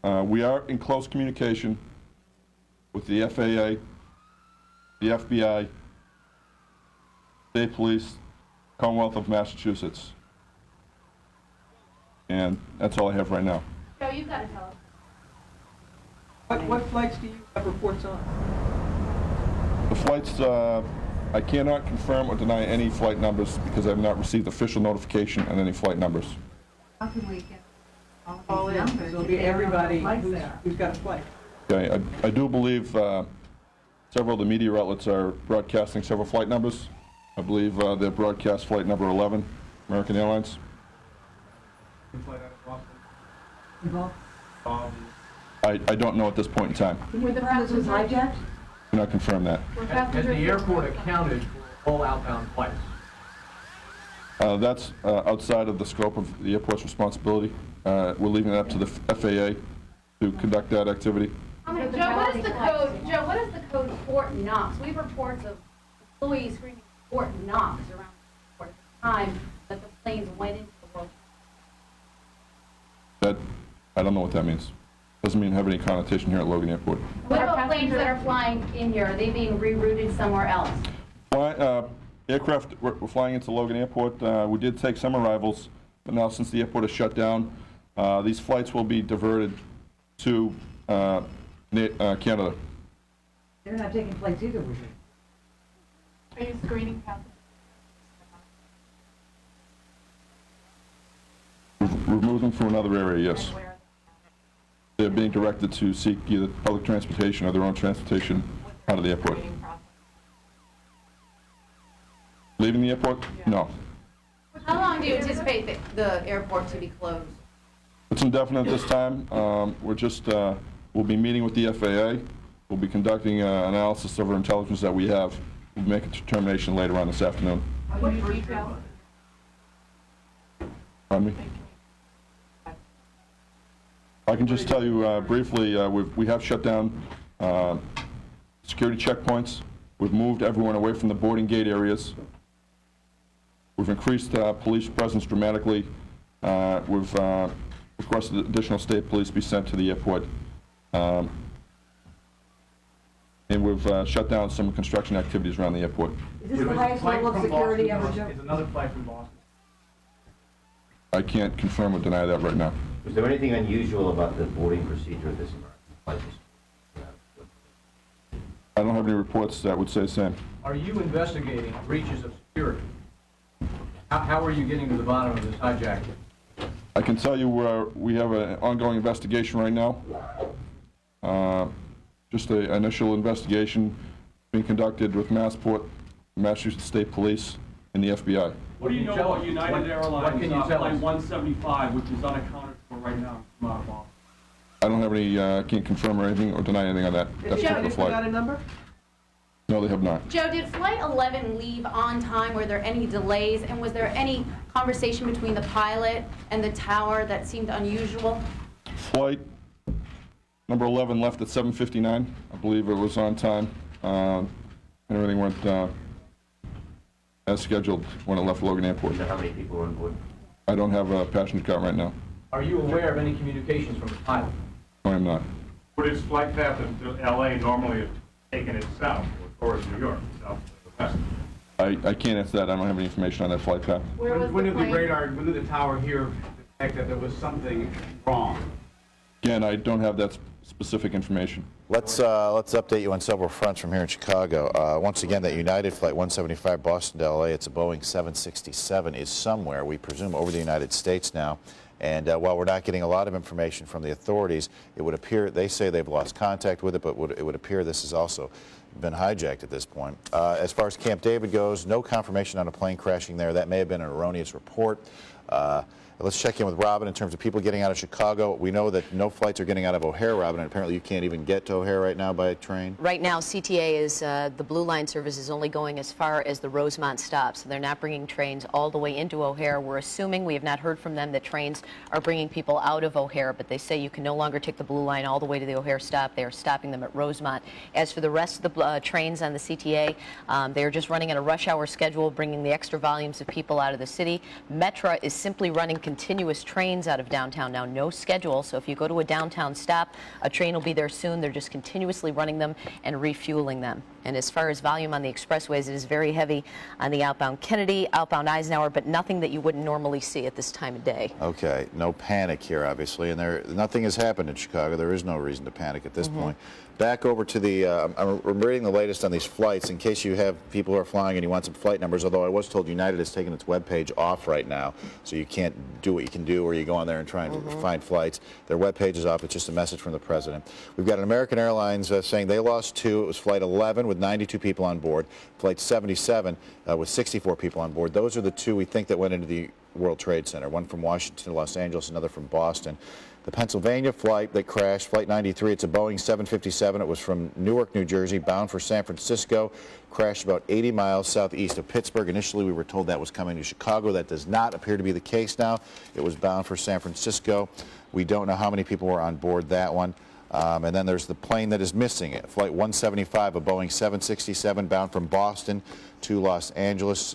We are in close communication with the FAA, the FBI, State Police, Commonwealth of Massachusetts. And that's all I have right now. Joe, you've got to tell us. What flights do you have reports on? The flights, I cannot confirm or deny any flight numbers because I have not received official notification on any flight numbers. How can we get all these numbers? It'll be everybody who's got a flight. Okay, I do believe several of the media outlets are broadcasting several flight numbers. I believe they broadcast flight number 11, American Airlines. I don't know at this point in time. Were the passengers hijacked? Cannot confirm that. Has the airport accounted for all outbound flights? That's outside of the scope of the airport's responsibility. We're leaving it up to the FAA to conduct that activity. Joe, what is the code? Joe, what is the code Fort Knox? We have reports of employees screaming Fort Knox around the airport at the time that the planes went into the world. That I don't know what that means. Doesn't mean have any connotation here at Logan Airport. What about planes that are flying in here? Are they being rerouted somewhere else? Aircraft were flying into Logan Airport. We did take some arrivals, but now since the airport is shut down, these flights will be diverted to Canada. They're not taking flights either, would you? Are you screening passengers? We've moved them from another area, yes. They're being directed to seek either public transportation or their own transportation out of the airport. Leaving the airport? No. How long do you anticipate the airport to be closed? It's indefinite at this time. We'll be meeting with the FAA. We'll be conducting analysis of our intelligence that we have. We'll make a determination later on this afternoon. What detail? Pardon me? I can just tell you briefly, we have shut down security checkpoints. We've moved everyone away from the boarding gate areas. We've increased police presence dramatically. We've requested additional state police be sent to the airport. And we've shut down some construction activities around the airport. Is this the highest level of security ever, Joe? Is another flight from Boston? I can't confirm or deny that right now. Was there anything unusual about the boarding procedure of this flight? I don't have any reports that would say the same. Are you investigating breaches of security? How are you getting to the bottom of this hijacking? I can tell you we have an ongoing investigation right now. Just an initial investigation being conducted with Massport, Massachusetts State Police, and the FBI. What do you know about United Airlines can you tell Flight us? 175, which is unaccounted for right now from out of Boston? I don't have any, can't confirm or anything or deny anything on that particular flight. Got a number? No, they have not. Joe, did Flight 11 leave on time? Were there any delays? And was there any conversation between the pilot and the tower that seemed unusual? Flight number 11 left at 7:59. I believe it was on time. And everything went as scheduled when it left Logan Airport. How many people were on board? I don't have a passenger count right now. Are you aware of any communications from the pilot? No, I'm not. Would its flight path to LA normally have taken it south or towards New York, south or west? I can't answer that. I don't have any information on that flight path. When did the tower here detect that there was something wrong? Again, I don't have that specific information. Let's update you on several fronts from here in Chicago. Once again, that United Flight 175 Boston to LA, it's a Boeing 767, is somewhere, we presume, over the United States now. And while we're not getting a lot of information from the authorities, it would appear, they say they've lost contact with it, but it would appear this has also been hijacked at this point. As far as Camp David goes, no confirmation on a plane crashing there. That may have been an erroneous report. Let's check in with Robin in terms of people getting out of Chicago. We know that no flights are getting out of O'Hare, Robin, and apparently you can't even get to O'Hare right now by train. Right now, CTA is, the Blue Line service is only going as far as the Rosemont stop, so they're not bringing trains all the way into O'Hare. We're assuming, we have not heard from them, that trains are bringing people out of O'Hare, but they say you can no longer take the Blue Line all the way to the O'Hare stop. They are stopping them at Rosemont. As for the rest of the trains on the CTA, they are just running on a rush hour schedule, bringing the extra volumes of people out of the city. Metra is simply running continuous trains out of downtown now, no schedule. So if you go to a downtown stop, a train will be there soon. They're just continuously running them and refueling them. And as far as volume on the expressways, it is very heavy on the outbound Kennedy, outbound Eisenhower, but nothing that you wouldn't normally see at this time of day. Okay, no panic here, obviously, and nothing has happened in Chicago. There is no reason to panic at this point. Back over to the, I'm reading the latest on these flights in case you have people who are flying and you want some flight numbers, although I was told United has taken its webpage off right now, so you can't do what you can do where you go on there and try and find flights. Their webpage is off. It's just a message from the president. We've got an American Airlines saying they lost 2. It was Flight 11 with 92 people on board, Flight 77 with 64 people on board. Those are the 2 we think that went into the World Trade Center, one from Washington to Los Angeles, another from Boston. The Pennsylvania flight that crashed, Flight 93, it's a Boeing 757. It was from Newark, New Jersey, bound for San Francisco, crashed about 80 miles southeast of Pittsburgh. Initially, we were told that was coming to Chicago. That does not appear to be the case now. It was bound for San Francisco. We don't know how many people were on board that one. And then there's the plane that is missing it, Flight 175, a Boeing 767 bound from Boston to Los Angeles.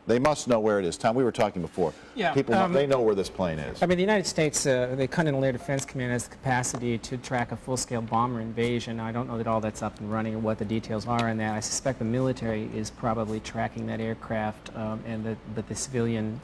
They must know where it is. Tom, we were talking before. Yeah, People, they know where this plane is. I mean, the United States, the Continental Air Defense Command has the capacity to track a full-scale bomber invasion. I don't know that all that's up and running or what the details are on that. I suspect the military is probably tracking that aircraft, but the civilian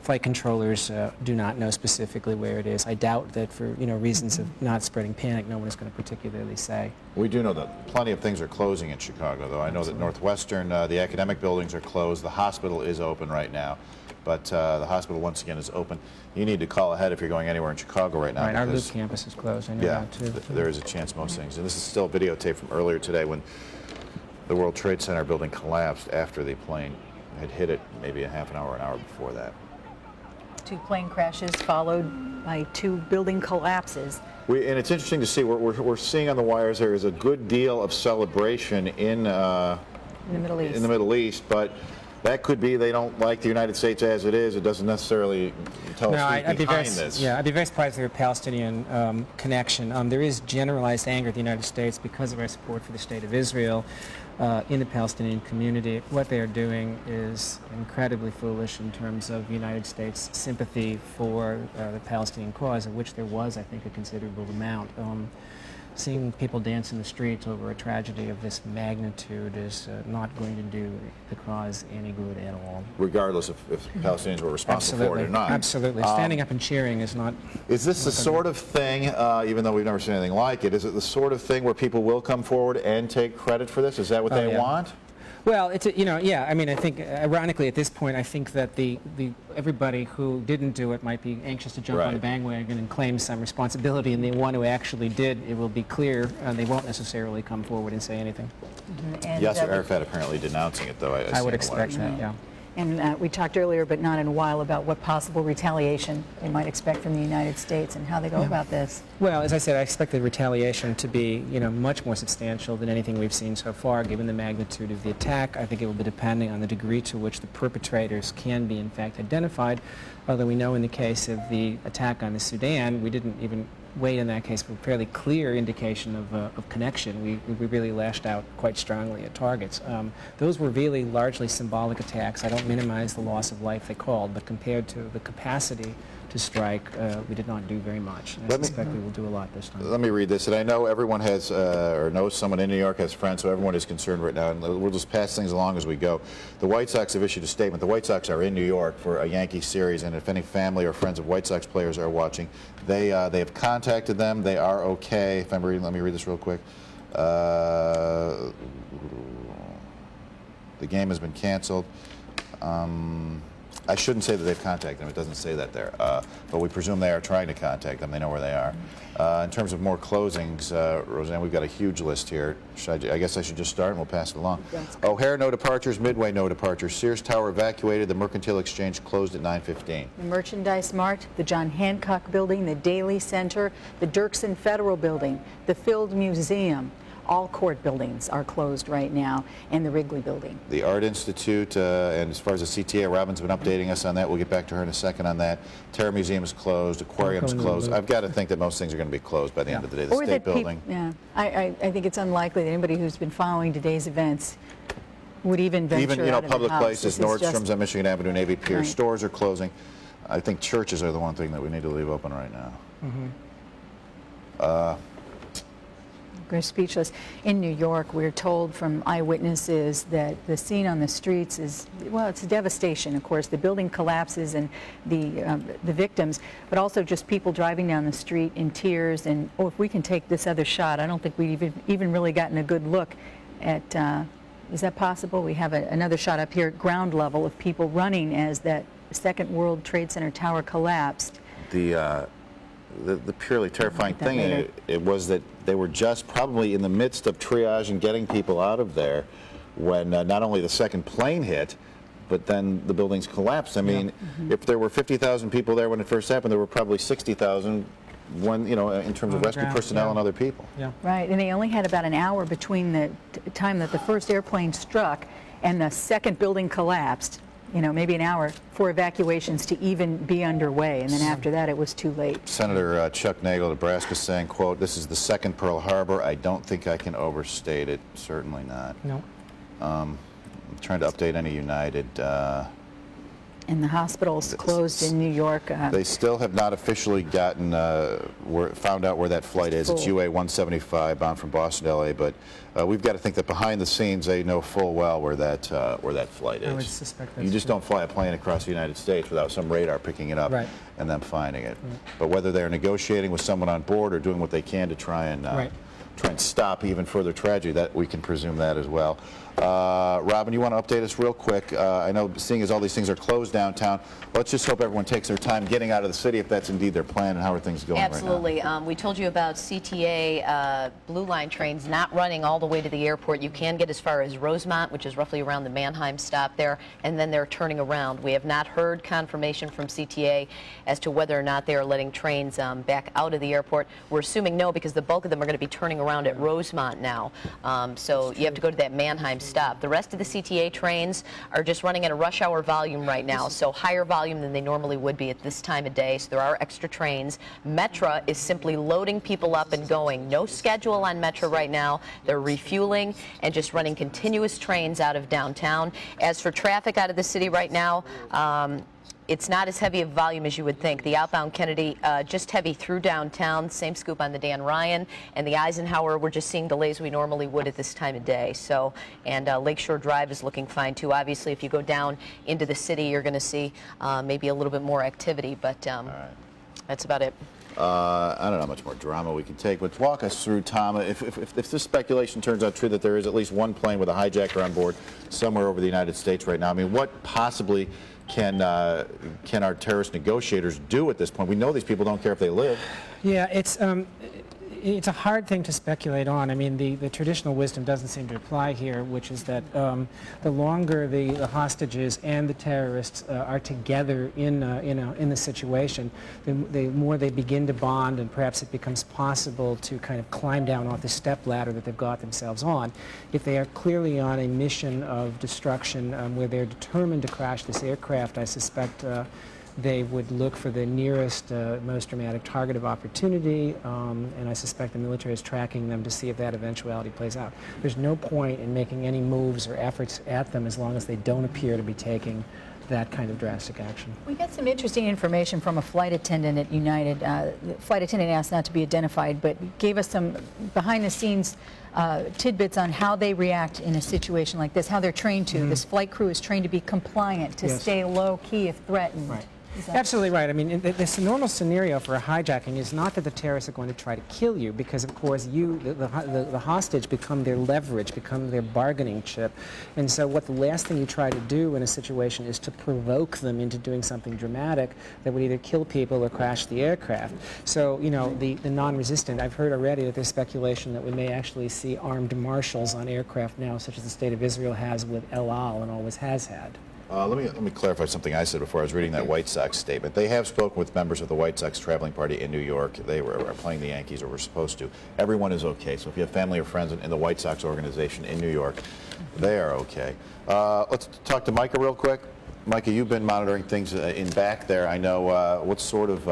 flight controllers do not know specifically where it is. I doubt that for reasons of not spreading panic, no one is going to particularly say. We do know that plenty of things are closing in Chicago, though. I know that Northwestern, the academic buildings are closed. The hospital is open right now, but the hospital once again is open. You need to call ahead if you're going anywhere in Chicago right now. Right, our Loop campus is closed. I know that too. There is a chance most things. And this is still videotape from earlier today when the World Trade Center building collapsed after the plane had hit it maybe a half an hour, an hour before that. 2 plane crashes followed by 2 building collapses. And it's interesting to see, we're seeing on the wires there is a good deal of celebration in the Middle East, but that could be they don't like the United States as it is. It doesn't necessarily tell us who's behind this. Yeah, I'd be very surprised if there were a Palestinian connection. There is generalized anger at the United States because of our support for the State of Israel in the Palestinian community. What they are doing is incredibly foolish in terms of United States sympathy for the Palestinian cause, of which there was, I think, a considerable amount. Seeing people dance in the streets over a tragedy of this magnitude is not going to do the cause any good at all. Regardless if Palestinians were responsible for it or not. Absolutely. Standing up and cheering is not... Is this the sort of thing, even though we've never seen anything like it, is it the sort of thing where people will come forward and take credit for this? Is that what they want? Well, it's yeah. I mean, I think ironically at this point, I think that everybody who didn't do it might be anxious to jump on the bandwagon and claim some responsibility, and the one who actually did, it will be clear they won't necessarily come forward and say anything. Yasser Arafat apparently denouncing it, though. I would expect that. Yeah. And we talked earlier, but not in a while, about what possible retaliation they might expect from the United States and how they go about this. Well, as I said, I expect the retaliation to be, much more substantial than anything we've seen so far, given the magnitude of the attack. I think it will be depending on the degree to which the perpetrators can be, in fact, identified. Although we know in the case of the attack on the Sudan, we didn't even wait in that case for a fairly clear indication of connection. We really lashed out quite strongly at targets. Those were really largely symbolic attacks. I don't minimize the loss of life they called, but compared to the capacity to strike, we did not do very much. And I suspect we will do a lot this time. Let me read this. And I know everyone has, or knows someone in New York, has friends, so everyone is concerned right now. And we'll just pass things along as we go. The White Sox have issued a statement. The White Sox are in New York for a Yankee series, and if any family or friends of White Sox players are watching, they have contacted them. They are okay. If I'm reading, let me read this real quick. The game has been canceled. I shouldn't say that they've contacted them. It doesn't say that there. But we presume they are trying to contact them. They know where they are. In terms of more closings, Roseanne, we've got a huge list here. I guess I should just start and we'll pass it along. O'Hare, no departures. Midway, no departures. Sears Tower evacuated. The Mercantile Exchange closed at 9:15. The Merchandise Mart, the John Hancock Building, the Daly Center, the Dirksen Federal Building, the Field Museum. All court buildings are closed right now, and the Wrigley Building. The Art Institute, and as far as the CTA, Robin's been updating us on that. We'll get back to her in a second on that. Terra Museum is closed. Aquarium's closed. I've got to think that most things are going to be closed by the end of the day. The Or State that Building. I think it's unlikely that anybody who's been following today's events would even venture Even, out of public the house. places, This is Nordstrom's just- on Michigan Avenue, Navy Pier, Right. stores are closing. I think churches are the one thing that we need to leave open right now. We're speechless. In New York, we're told from eyewitnesses that the scene on the streets is, well, it's a devastation, of course. The building collapses and the victims, but also just people driving down the street in tears. And, oh, if we can take this other shot, I don't think we've even really gotten a good look at, is that possible? We have another shot up here at ground level of people running as that Second World Trade Center tower collapsed. The purely terrifying thing it was that they were just probably in the midst of triage and getting people out of there when not only the second plane hit, but then the buildings collapsed. I mean, if there were 50,000 people there when it first happened, there were probably 60,000 when, in terms of rescue personnel and other people. Right, and they only had about an hour between the time that the first airplane struck and the second building collapsed. Maybe an hour for evacuations to even be underway, and then after that it was too late. Senator Chuck Nagel, Nebraska, saying, quote, "This is the second Pearl Harbor. I don't think I can overstate it. Certainly not." No. I'm trying to update any United. And the hospitals closed in New York. They still have not officially gotten, found out where that flight is. It's UA 175 bound from Boston to LA, but we've got to think that behind the scenes they know full well where that flight is. I would suspect that's You just true. don't fly a plane across the United States without some radar picking it up and them finding it. But whether they're negotiating with someone on board or doing what they can to try and stop even further tragedy, that we can presume that as well. Robin, you want to update us real quick? I know, seeing as all these things are closed downtown, let's just hope everyone takes their time getting out of the city if that's indeed their plan, and how are things going Absolutely. right now? We told you about CTA Blue Line trains not running all the way to the airport. You can get as far as Rosemont, which is roughly around the Mannheim stop there, and then they're turning around. We have not heard confirmation from CTA as to whether or not they are letting trains back out of the airport. We're assuming no, because the bulk of them are going to be turning around at Rosemont now. So you have to go to that Mannheim stop. The rest of the CTA trains are just running at a rush hour volume right now, so higher volume than they normally would be at this time of day, so there are extra trains. Metra is simply loading people up and going. No schedule on Metra right now. They're refueling and just running continuous trains out of downtown. As for traffic out of the city right now, it's not as heavy a volume as you would think. The outbound Kennedy, just heavy through downtown. Same scoop on the Dan Ryan. And the Eisenhower, we're just seeing delays we normally would at this time of day. So, and Lakeshore Drive is looking fine too. Obviously, if you go down into the city, you're going to see maybe a little bit more activity, but that's about it. I don't know how much more drama we can take, but walk us through, Tom, if this speculation turns out true that there is at least one plane with a hijacker on board somewhere over the United States right now, I mean, what possibly can our terrorist negotiators do at this point? We know these people don't care if they live. Yeah, it's a hard thing to speculate on. I mean, the traditional wisdom doesn't seem to apply here, which is that the longer the hostages and the terrorists are together in the situation, the more they begin to bond, and perhaps it becomes possible to kind of climb down off the step ladder that they've got themselves on. If they are clearly on a mission of destruction where they're determined to crash this aircraft, I suspect they would look for the nearest, most dramatic target of opportunity, and I suspect the military is tracking them to see if that eventuality plays out. There's no point in making any moves or efforts at them as long as they don't appear to be taking that kind of drastic action. We got some interesting information from a flight attendant at United. The flight attendant asked not to be identified, but gave us some behind-the-scenes tidbits on how they react in a situation like this, how they're trained to. This flight crew is trained to be compliant, to stay low-key if threatened. Right. Absolutely right. I mean, this normal scenario for a hijacking is not that the terrorists are going to try to kill you, because of course the hostage become their leverage, become their bargaining chip. And so what the last thing you try to do in a situation is to provoke them into doing something dramatic that would either kill people or crash the aircraft. So, you know, the non-resistant, I've heard already that there's speculation that we may actually see armed marshals on aircraft now, such as the State of Israel has with El Al and always has had. Let me clarify something I said before. I was reading that White Sox statement. They have spoken with members of the White Sox traveling party in New York. They are playing the Yankees, or were supposed to. Everyone is okay. So if you have family or friends in the White Sox organization in New York, they are okay. Let's talk to Micah real quick. Micah, you've been monitoring things in back there. I know what sort of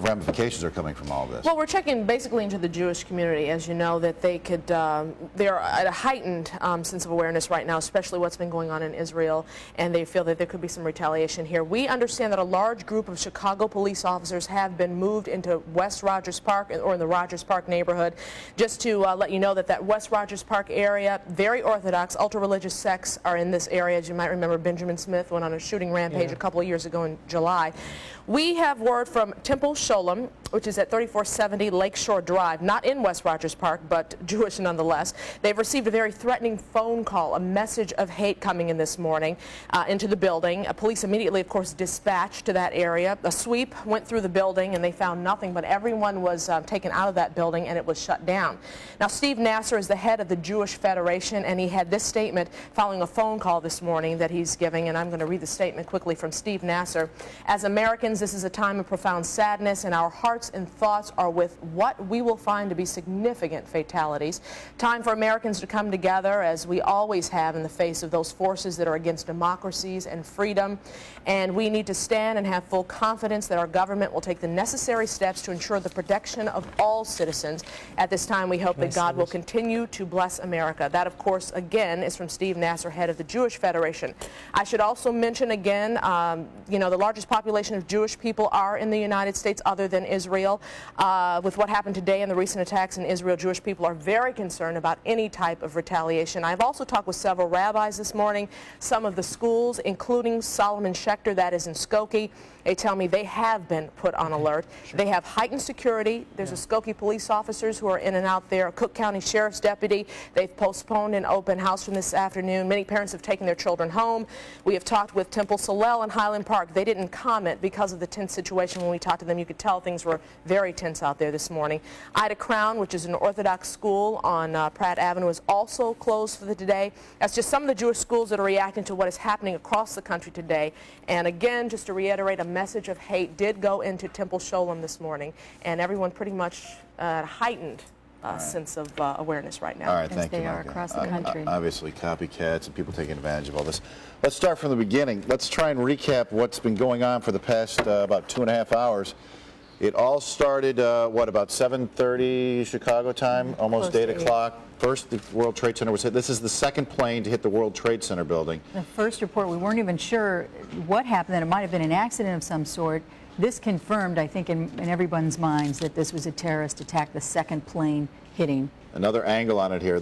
ramifications are coming from all this? Well, we're checking basically into the Jewish community, as you know, that they could, they're at a heightened sense of awareness right now, especially what's been going on in Israel, and they feel that there could be some retaliation here. We understand that a large group of Chicago police officers have been moved into West Rogers Park, or in the Rogers Park neighborhood. Just to let you know that West Rogers Park area, very Orthodox, ultra-religious sects are in this area. As you might remember, Benjamin Smith went on a shooting rampage a couple of years ago in July. We have word from Temple Sholem, which is at 3470 Lakeshore Drive, not in West Rogers Park, but Jewish nonetheless. They've received a very threatening phone call, a message of hate coming in this morning into the building. Police immediately, of course, dispatched to that area. A sweep went through the building, and they found nothing, but everyone was taken out of that building, and it was shut down. Now, Steve Nasser is the head of the Jewish Federation, and he had this statement following a phone call this morning that he's giving, and I'm going to read the statement quickly from Steve Nasser. As Americans, this is a time of profound sadness, and our hearts and thoughts are with what we will find to be significant fatalities. Time for Americans to come together, as we always have, in the face of those forces that are against democracies and freedom. And we need to stand and have full confidence that our government will take the necessary steps to ensure the protection of all citizens. At this time, we hope that God will continue to bless America. That, of course, again, is from Steve Nasser, head of the Jewish Federation. I should also mention again, you know, the largest population of Jewish people are in the United States other than Israel. With what happened today and the recent attacks in Israel, Jewish people are very concerned about any type of retaliation. I've also talked with several rabbis this morning, some of the schools, including Solomon Schechter, that is in Skokie. They tell me they have been put on alert. They have heightened security. There's a Skokie police officers who are in and out there, a Cook County Sheriff's deputy. They've postponed an open house from this afternoon. Many parents have taken their children home. We have talked with Temple Solel and Highland Park. They didn't comment because of the tense situation. When we talked to them, you could tell things were very tense out there this morning. Ida Crown, which is an Orthodox school on Pratt Avenue, is also closed for the day. That's just some of the Jewish schools that are reacting to what is happening across the country today. And again, just to reiterate, a message of hate did go into Temple Sholem this morning, and everyone pretty much heightened sense of awareness right now. All right, thank you, they are Micah. across the country. Obviously, copycats and people taking advantage of all this. Let's start from the beginning. Let's try and recap what's been going on for the past about 2.5 hours. It all started, what, about 7:30 Chicago time, almost 8 o'clock. First, the World Trade Center was hit. This is the second plane to hit the World Trade Center building. The first report, we weren't even sure what happened, that it might have been an accident of some sort. This confirmed, I think, in everyone's minds that this was a terrorist attack, the second plane hitting. Another angle on it here.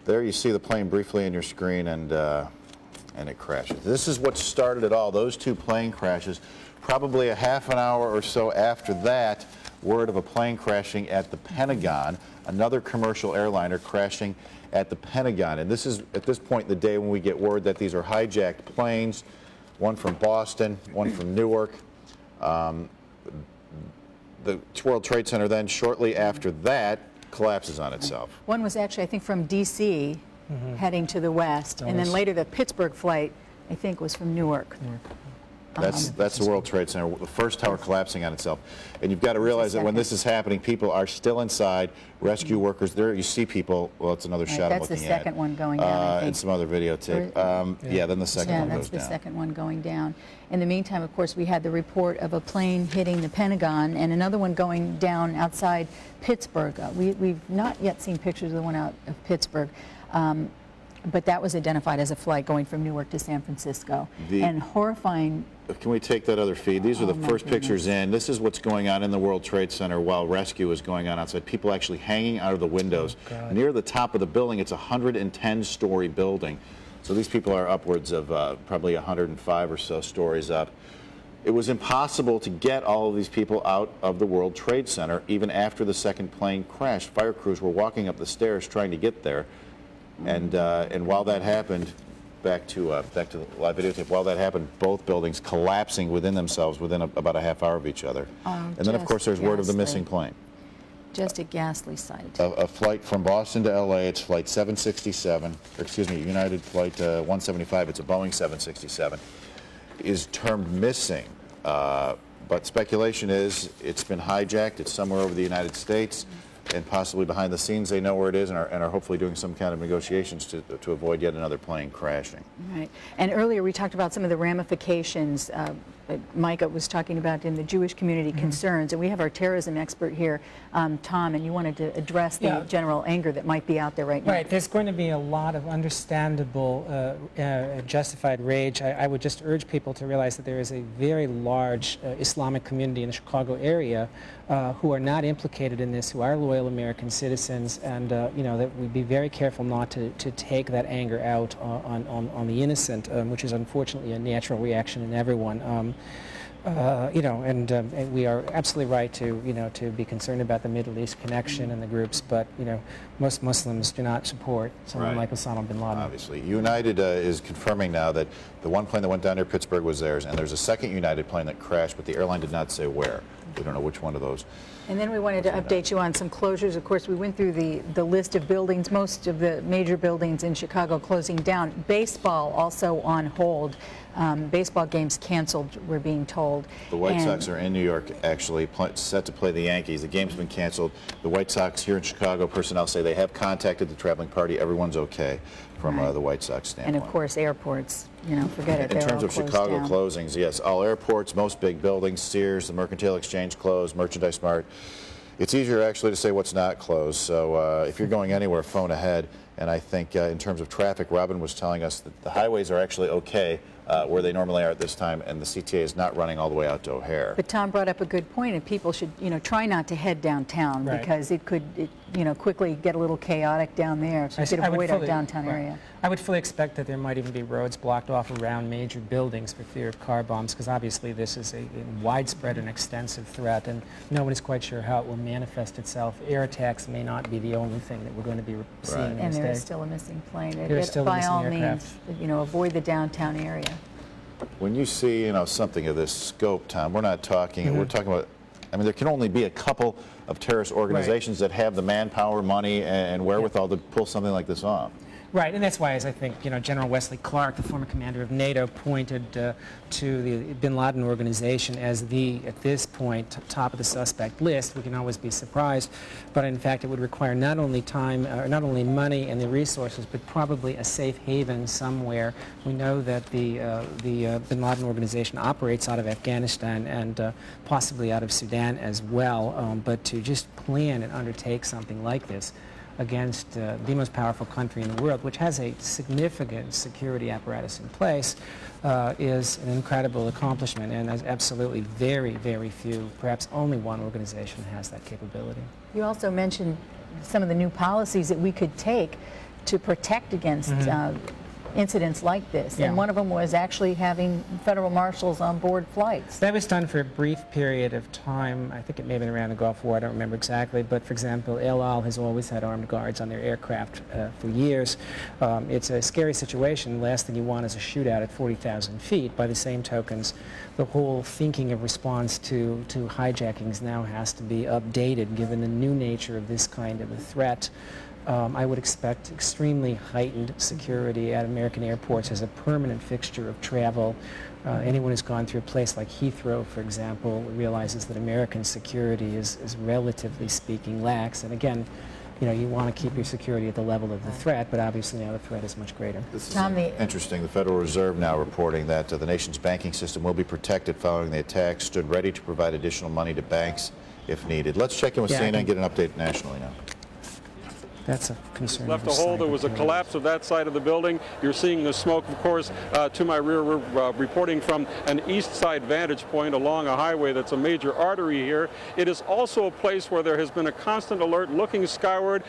There you see the plane briefly on your screen, and it crashes. This is what started it all, those two plane crashes. Probably a half an hour or so after that, word of a plane crashing at the Pentagon, another commercial airliner crashing at the Pentagon. And this is at this point in the day when we get word that these are hijacked planes, one from Boston, one from Newark. The World Trade Center then, shortly after that, collapses on itself. One was actually, I think, from D.C. Heading to the west, and then later the Pittsburgh flight, I think, was from Newark. That's the World Trade Center, the first tower collapsing on itself. And you've got to realize that when this is happening, people are still inside, rescue workers, there you see people, well, it's another shot I'm looking at. That's the second one going down, I think. And some other videotape. Yeah, then the second one goes down. Yeah, that's the second one going down. In the meantime, of course, we had the report of a plane hitting the Pentagon and another one going down outside Pittsburgh. We've not yet seen pictures of the one out of Pittsburgh. But that was identified as a flight going from Newark to San Francisco. And horrifying. Can we take that other feed? These are the first pictures in. This is what's going on in the World Trade Center while rescue is going on outside. People actually hanging out of the windows. Near the top of the building, it's a 110-story building. So these people are upwards of probably 105 or so stories up. it was impossible to get all of these people out of the World Trade Center even after the second plane crashed. Fire crews were walking up the stairs trying to get there, and while that happened, back to the live videotape. While that happened, both buildings collapsing within themselves within about a half hour of each other. And then, of course, there's word of the missing plane. Just a ghastly sight. A flight from Boston to LA, it's flight 767, or excuse me, United flight 175, it's a Boeing 767, is termed missing. But speculation is it's been hijacked, it's somewhere over the United States, and possibly behind the scenes they know where it is and are hopefully doing some kind of negotiations to avoid yet another plane crashing. Right. And earlier we talked about some of the ramifications Micah was talking about in the Jewish community concerns, and we have our terrorism expert here, Tom, and you wanted to address the general anger that might be out there right now. Right, there's going to be a lot of understandable, justified rage. I would just urge people to realize that there is a very large Islamic community in the Chicago area who are not implicated in this, who are loyal American citizens, and you know, that we'd be very careful not to take that anger out on the innocent, which is unfortunately a natural reaction in everyone. You know, and we are absolutely right to, you know, to be concerned about the Middle East connection and the groups, but, you know, most Muslims do not support someone like Osama bin Laden. Obviously. United is confirming now that the one plane that went down near Pittsburgh was theirs, and there's a second United plane that crashed, but the airline did not say where. We don't know which one of those. And then we wanted to update you on some closures. Of course, we went through the list of buildings, most of the major buildings in Chicago closing down. Baseball also on hold. Baseball games canceled, we're being told. The White Sox are in New York, actually, set to play the Yankees. The game's been canceled. The White Sox here in Chicago, personnel say they have contacted the traveling party. Everyone's okay from the White Sox standpoint. And of course, airports, you know, forget it. In terms of Chicago closings, yes, all airports, most big buildings, Sears, the Mercantile Exchange closed, Merchandise Mart. It's easier actually to say what's not closed. So if you're going anywhere, phone ahead. And I think in terms of traffic, Robin was telling us that the highways are actually okay where they normally are at this time, and the CTA is not running all the way out to O'Hare. But Tom brought up a good point, and people should, you know, try not to head downtown because it could, you know, quickly get a little chaotic down there. So you could avoid our downtown area. I would fully expect that there might even be roads blocked off around major buildings for fear of car bombs, because obviously this is a widespread and extensive threat, and nobody's quite sure how it will manifest itself. Air attacks may not be the only thing that we're going to be seeing in this And there day. is still a missing plane. There is still a missing aircraft. By all means, you know, avoid the downtown area. When you see, you know, something of this scope, Tom, we're not talking, we're talking about, I mean, there can only be a couple of terrorist organizations that have the manpower, money, and wherewithal to pull something like this off. Right, and that's why, as I think, you know, General Wesley Clark, the former commander of NATO, pointed to the bin Laden organization as the, at this point, top of the suspect list. We can always be surprised, but in fact it would require not only time, not only money and the resources, but probably a safe haven somewhere. We know that the bin Laden organization operates out of Afghanistan and possibly out of Sudan as well, but to just plan and undertake something like this against the most powerful country in the world, which has a significant security apparatus in place, is an incredible accomplishment, and there's absolutely very, very few, perhaps only one organization has that capability. You also mentioned some of the new policies that we could take to protect against incidents like this, and one of them was actually having federal marshals on board flights. That was done for a brief period of time. I think it may have been around the Gulf War, I don't remember exactly, but for example, El Al has always had armed guards on their aircraft for years. It's a scary situation. The last thing you want is a shootout at 40,000 feet. By the same tokens, the whole thinking of response to hijackings now has to be updated given the new nature of this kind of a threat. I would expect extremely heightened security at American airports as a permanent fixture of travel. Anyone who's gone through a place like Heathrow, for example, realizes that American security is relatively speaking lax. And again, you know, you want to keep your security at the level of the threat, but obviously now the threat is much greater. This is interesting. The Federal Reserve now reporting that the nation's banking system will be protected following the attack, stood ready to provide additional money to banks if needed. Let's check in with CNN and get an update nationally now. That's a concern. Left a hole. There was a collapse of that side of the building. You're seeing the smoke, of course, to my rear. We're reporting from an east side vantage point along a highway that's a major artery here. It is also a place where there has been a constant alert looking skyward,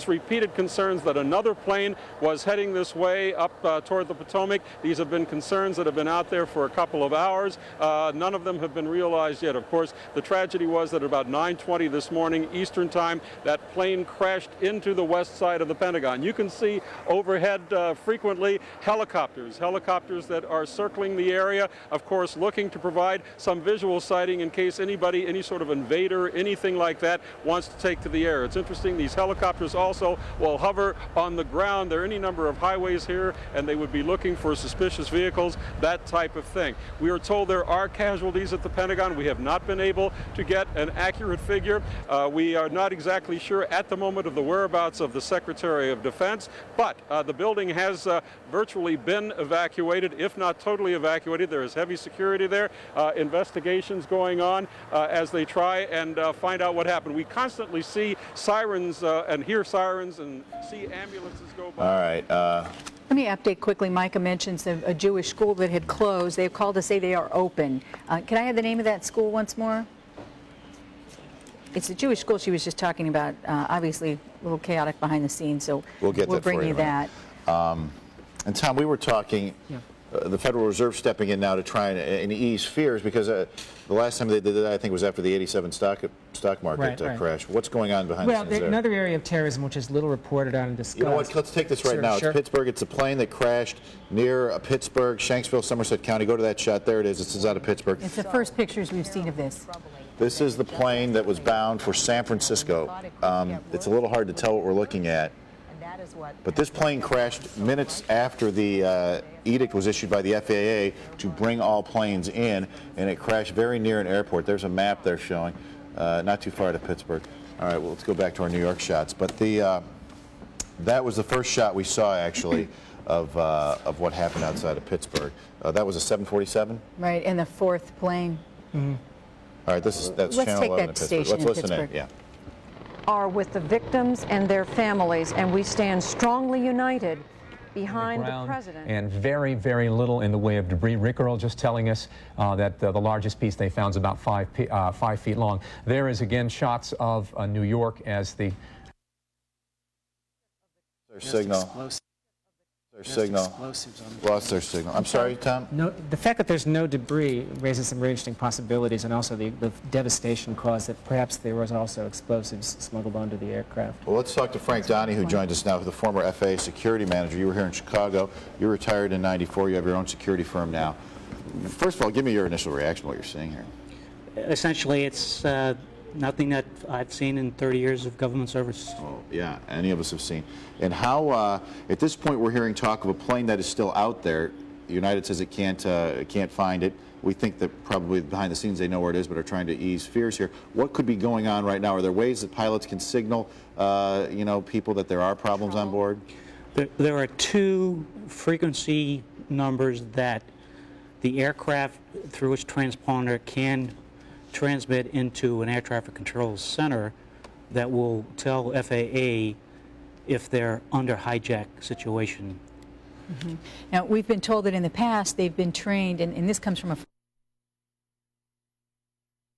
repeated concerns that another plane was heading this way up toward the Potomac. These have been concerns that have been out there for a couple of hours. None of them have been realized yet. Of course, the tragedy was that at about 9:20 this morning Eastern Time, that plane crashed into the west side of the Pentagon. You can see overhead frequently helicopters that are circling the area, of course looking to provide some visual sighting in case anybody, any sort of invader, anything like that wants to take to the air. It's interesting, these helicopters also will hover on the ground. There are any number of highways here and they would be looking for suspicious vehicles, that type of thing. We are told there are casualties at the Pentagon. We have not been able to get an accurate figure. We are not exactly sure at the moment of the whereabouts of the Secretary of Defense, but the building has virtually been evacuated, if not totally evacuated. There is heavy security there, investigations going on as they try and find out what happened. We constantly see sirens and hear sirens and see ambulances go by. All right. Let me update quickly. Micah mentions a Jewish school that had closed. They've called to say they are open. Can I have the name of that school once more? It's a Jewish school she was just talking about. Obviously, a little chaotic behind the scenes, so we'll bring you that. And Tom, we were talking, the Federal Reserve stepping in now to try and ease fears, because the last time they did that, I think, was after the 87 stock market crash. What's going on behind the scenes there? Another area of terrorism which is little reported on and discussed. You know what? Let's take this right now. It's Pittsburgh. It's a plane that crashed near Pittsburgh, Shanksville, Somerset County. Go to that shot. There it is. This is out of Pittsburgh. It's the first pictures we've seen of this. This is the plane that was bound for San Francisco. It's a little hard to tell what we're looking at. But this plane crashed minutes after the edict was issued by the FAA to bring all planes in, and it crashed very near an airport. There's a map there showing, not too far to Pittsburgh. All right, well, let's go back to our New York shots. But that was the first shot we saw, actually, of what happened outside of Pittsburgh. That was a 747? Right, and the fourth plane. Mm-hmm. All right, that's Let's Channel take 11 that in Pittsburgh. station Let's in listen Pittsburgh. in. Yeah. Are with the victims and their families, and we stand strongly united behind the president. And very, very little in the way of debris. Rick Earl just telling us that the largest piece they found is about 5 feet long. There is again shots of New York as the Their signal. Lost their signal. I'm sorry, Tom? No, the fact that there's no debris raises some very interesting possibilities, and also the devastation caused that perhaps there was also explosives smuggled onto the aircraft. Well, let's talk to Frank Donnie, who joined us now, the former FAA security manager. You were here in Chicago. You retired in '94. You have your own security firm now. First of all, give me your initial reaction to what you're seeing here. Essentially, it's nothing that I've seen in 30 years of government service. Oh, yeah, any of us have seen. And how, at this point, we're hearing talk of a plane that is still out there. United says it can't find it. We think that probably behind the scenes they know where it is, but are trying to ease fears here. What could be going on right now? Are there ways that pilots can signal, people that there are problems on board? There are two frequency numbers that the aircraft, through its transponder, can transmit into an air traffic control center that will tell FAA if they're under hijack situation. Mm-hmm. Now, we've been told that in the past they've been trained, and this comes from a